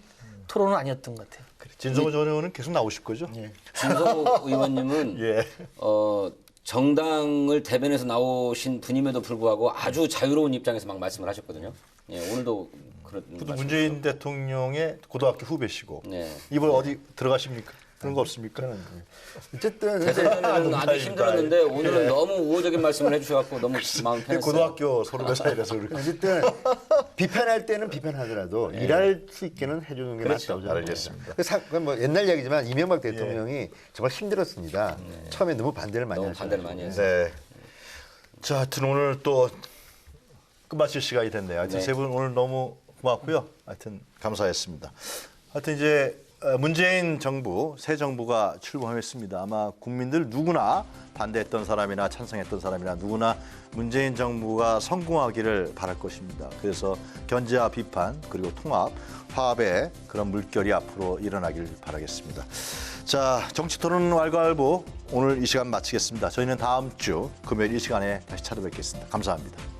Speaker 4: 토론은 아니었던 것 같아요.
Speaker 1: 진성호 전 의원은 계속 나오실 거죠?
Speaker 3: 진성호 의원님은
Speaker 1: 예.
Speaker 3: 정당을 대변해서 나오신 분임에도 불구하고 아주 자유로운 입장에서 막 말씀을 하셨거든요. 예, 오늘도 그런
Speaker 1: 문재인 대통령의 고등학교 후배시고
Speaker 3: 네.
Speaker 1: 이번 어디 들어가십니까? 그런 거 없습니까?
Speaker 2: 어쨌든
Speaker 3: 대선전에는 아주 힘들었는데 오늘은
Speaker 1: 예.
Speaker 3: 너무 우호적인 말씀을 해주셔갖고 너무 마음 편했어요.
Speaker 1: 고등학교 서로 사이라서 그렇게.
Speaker 2: 어쨌든 비판할 때는 비판하더라도 일할 수 있게는 해주는 게
Speaker 1: 그렇죠.
Speaker 2: 맞다고 저는
Speaker 1: 알겠습니다.
Speaker 2: 그건 뭐 옛날 이야기지만 이명박 대통령이 정말 힘들었습니다. 처음에 너무 반대를 많이
Speaker 3: 너무
Speaker 2: 하셨어요.
Speaker 3: 반대를 많이 했어요.
Speaker 1: 네. 자, 하여튼 오늘 또 끝마칠 시간이 됐네요. 하여튼
Speaker 3: 네.
Speaker 1: 세 분 오늘 너무 고맙고요. 하여튼 감사했습니다. 하여튼 이제 문재인 정부, 새 정부가 출범했습니다. 아마 국민들 누구나 반대했던 사람이나 찬성했던 사람이나 누구나 문재인 정부가 성공하기를 바랄 것입니다. 그래서 견제와 비판 그리고 통합, 화합의 그런 물결이 앞으로 일어나길 바라겠습니다. 자, 정치토론 왈가왈부 오늘 이 시간 마치겠습니다. 저희는 다음 주 금요일 이 시간에 다시 찾아뵙겠습니다. 감사합니다.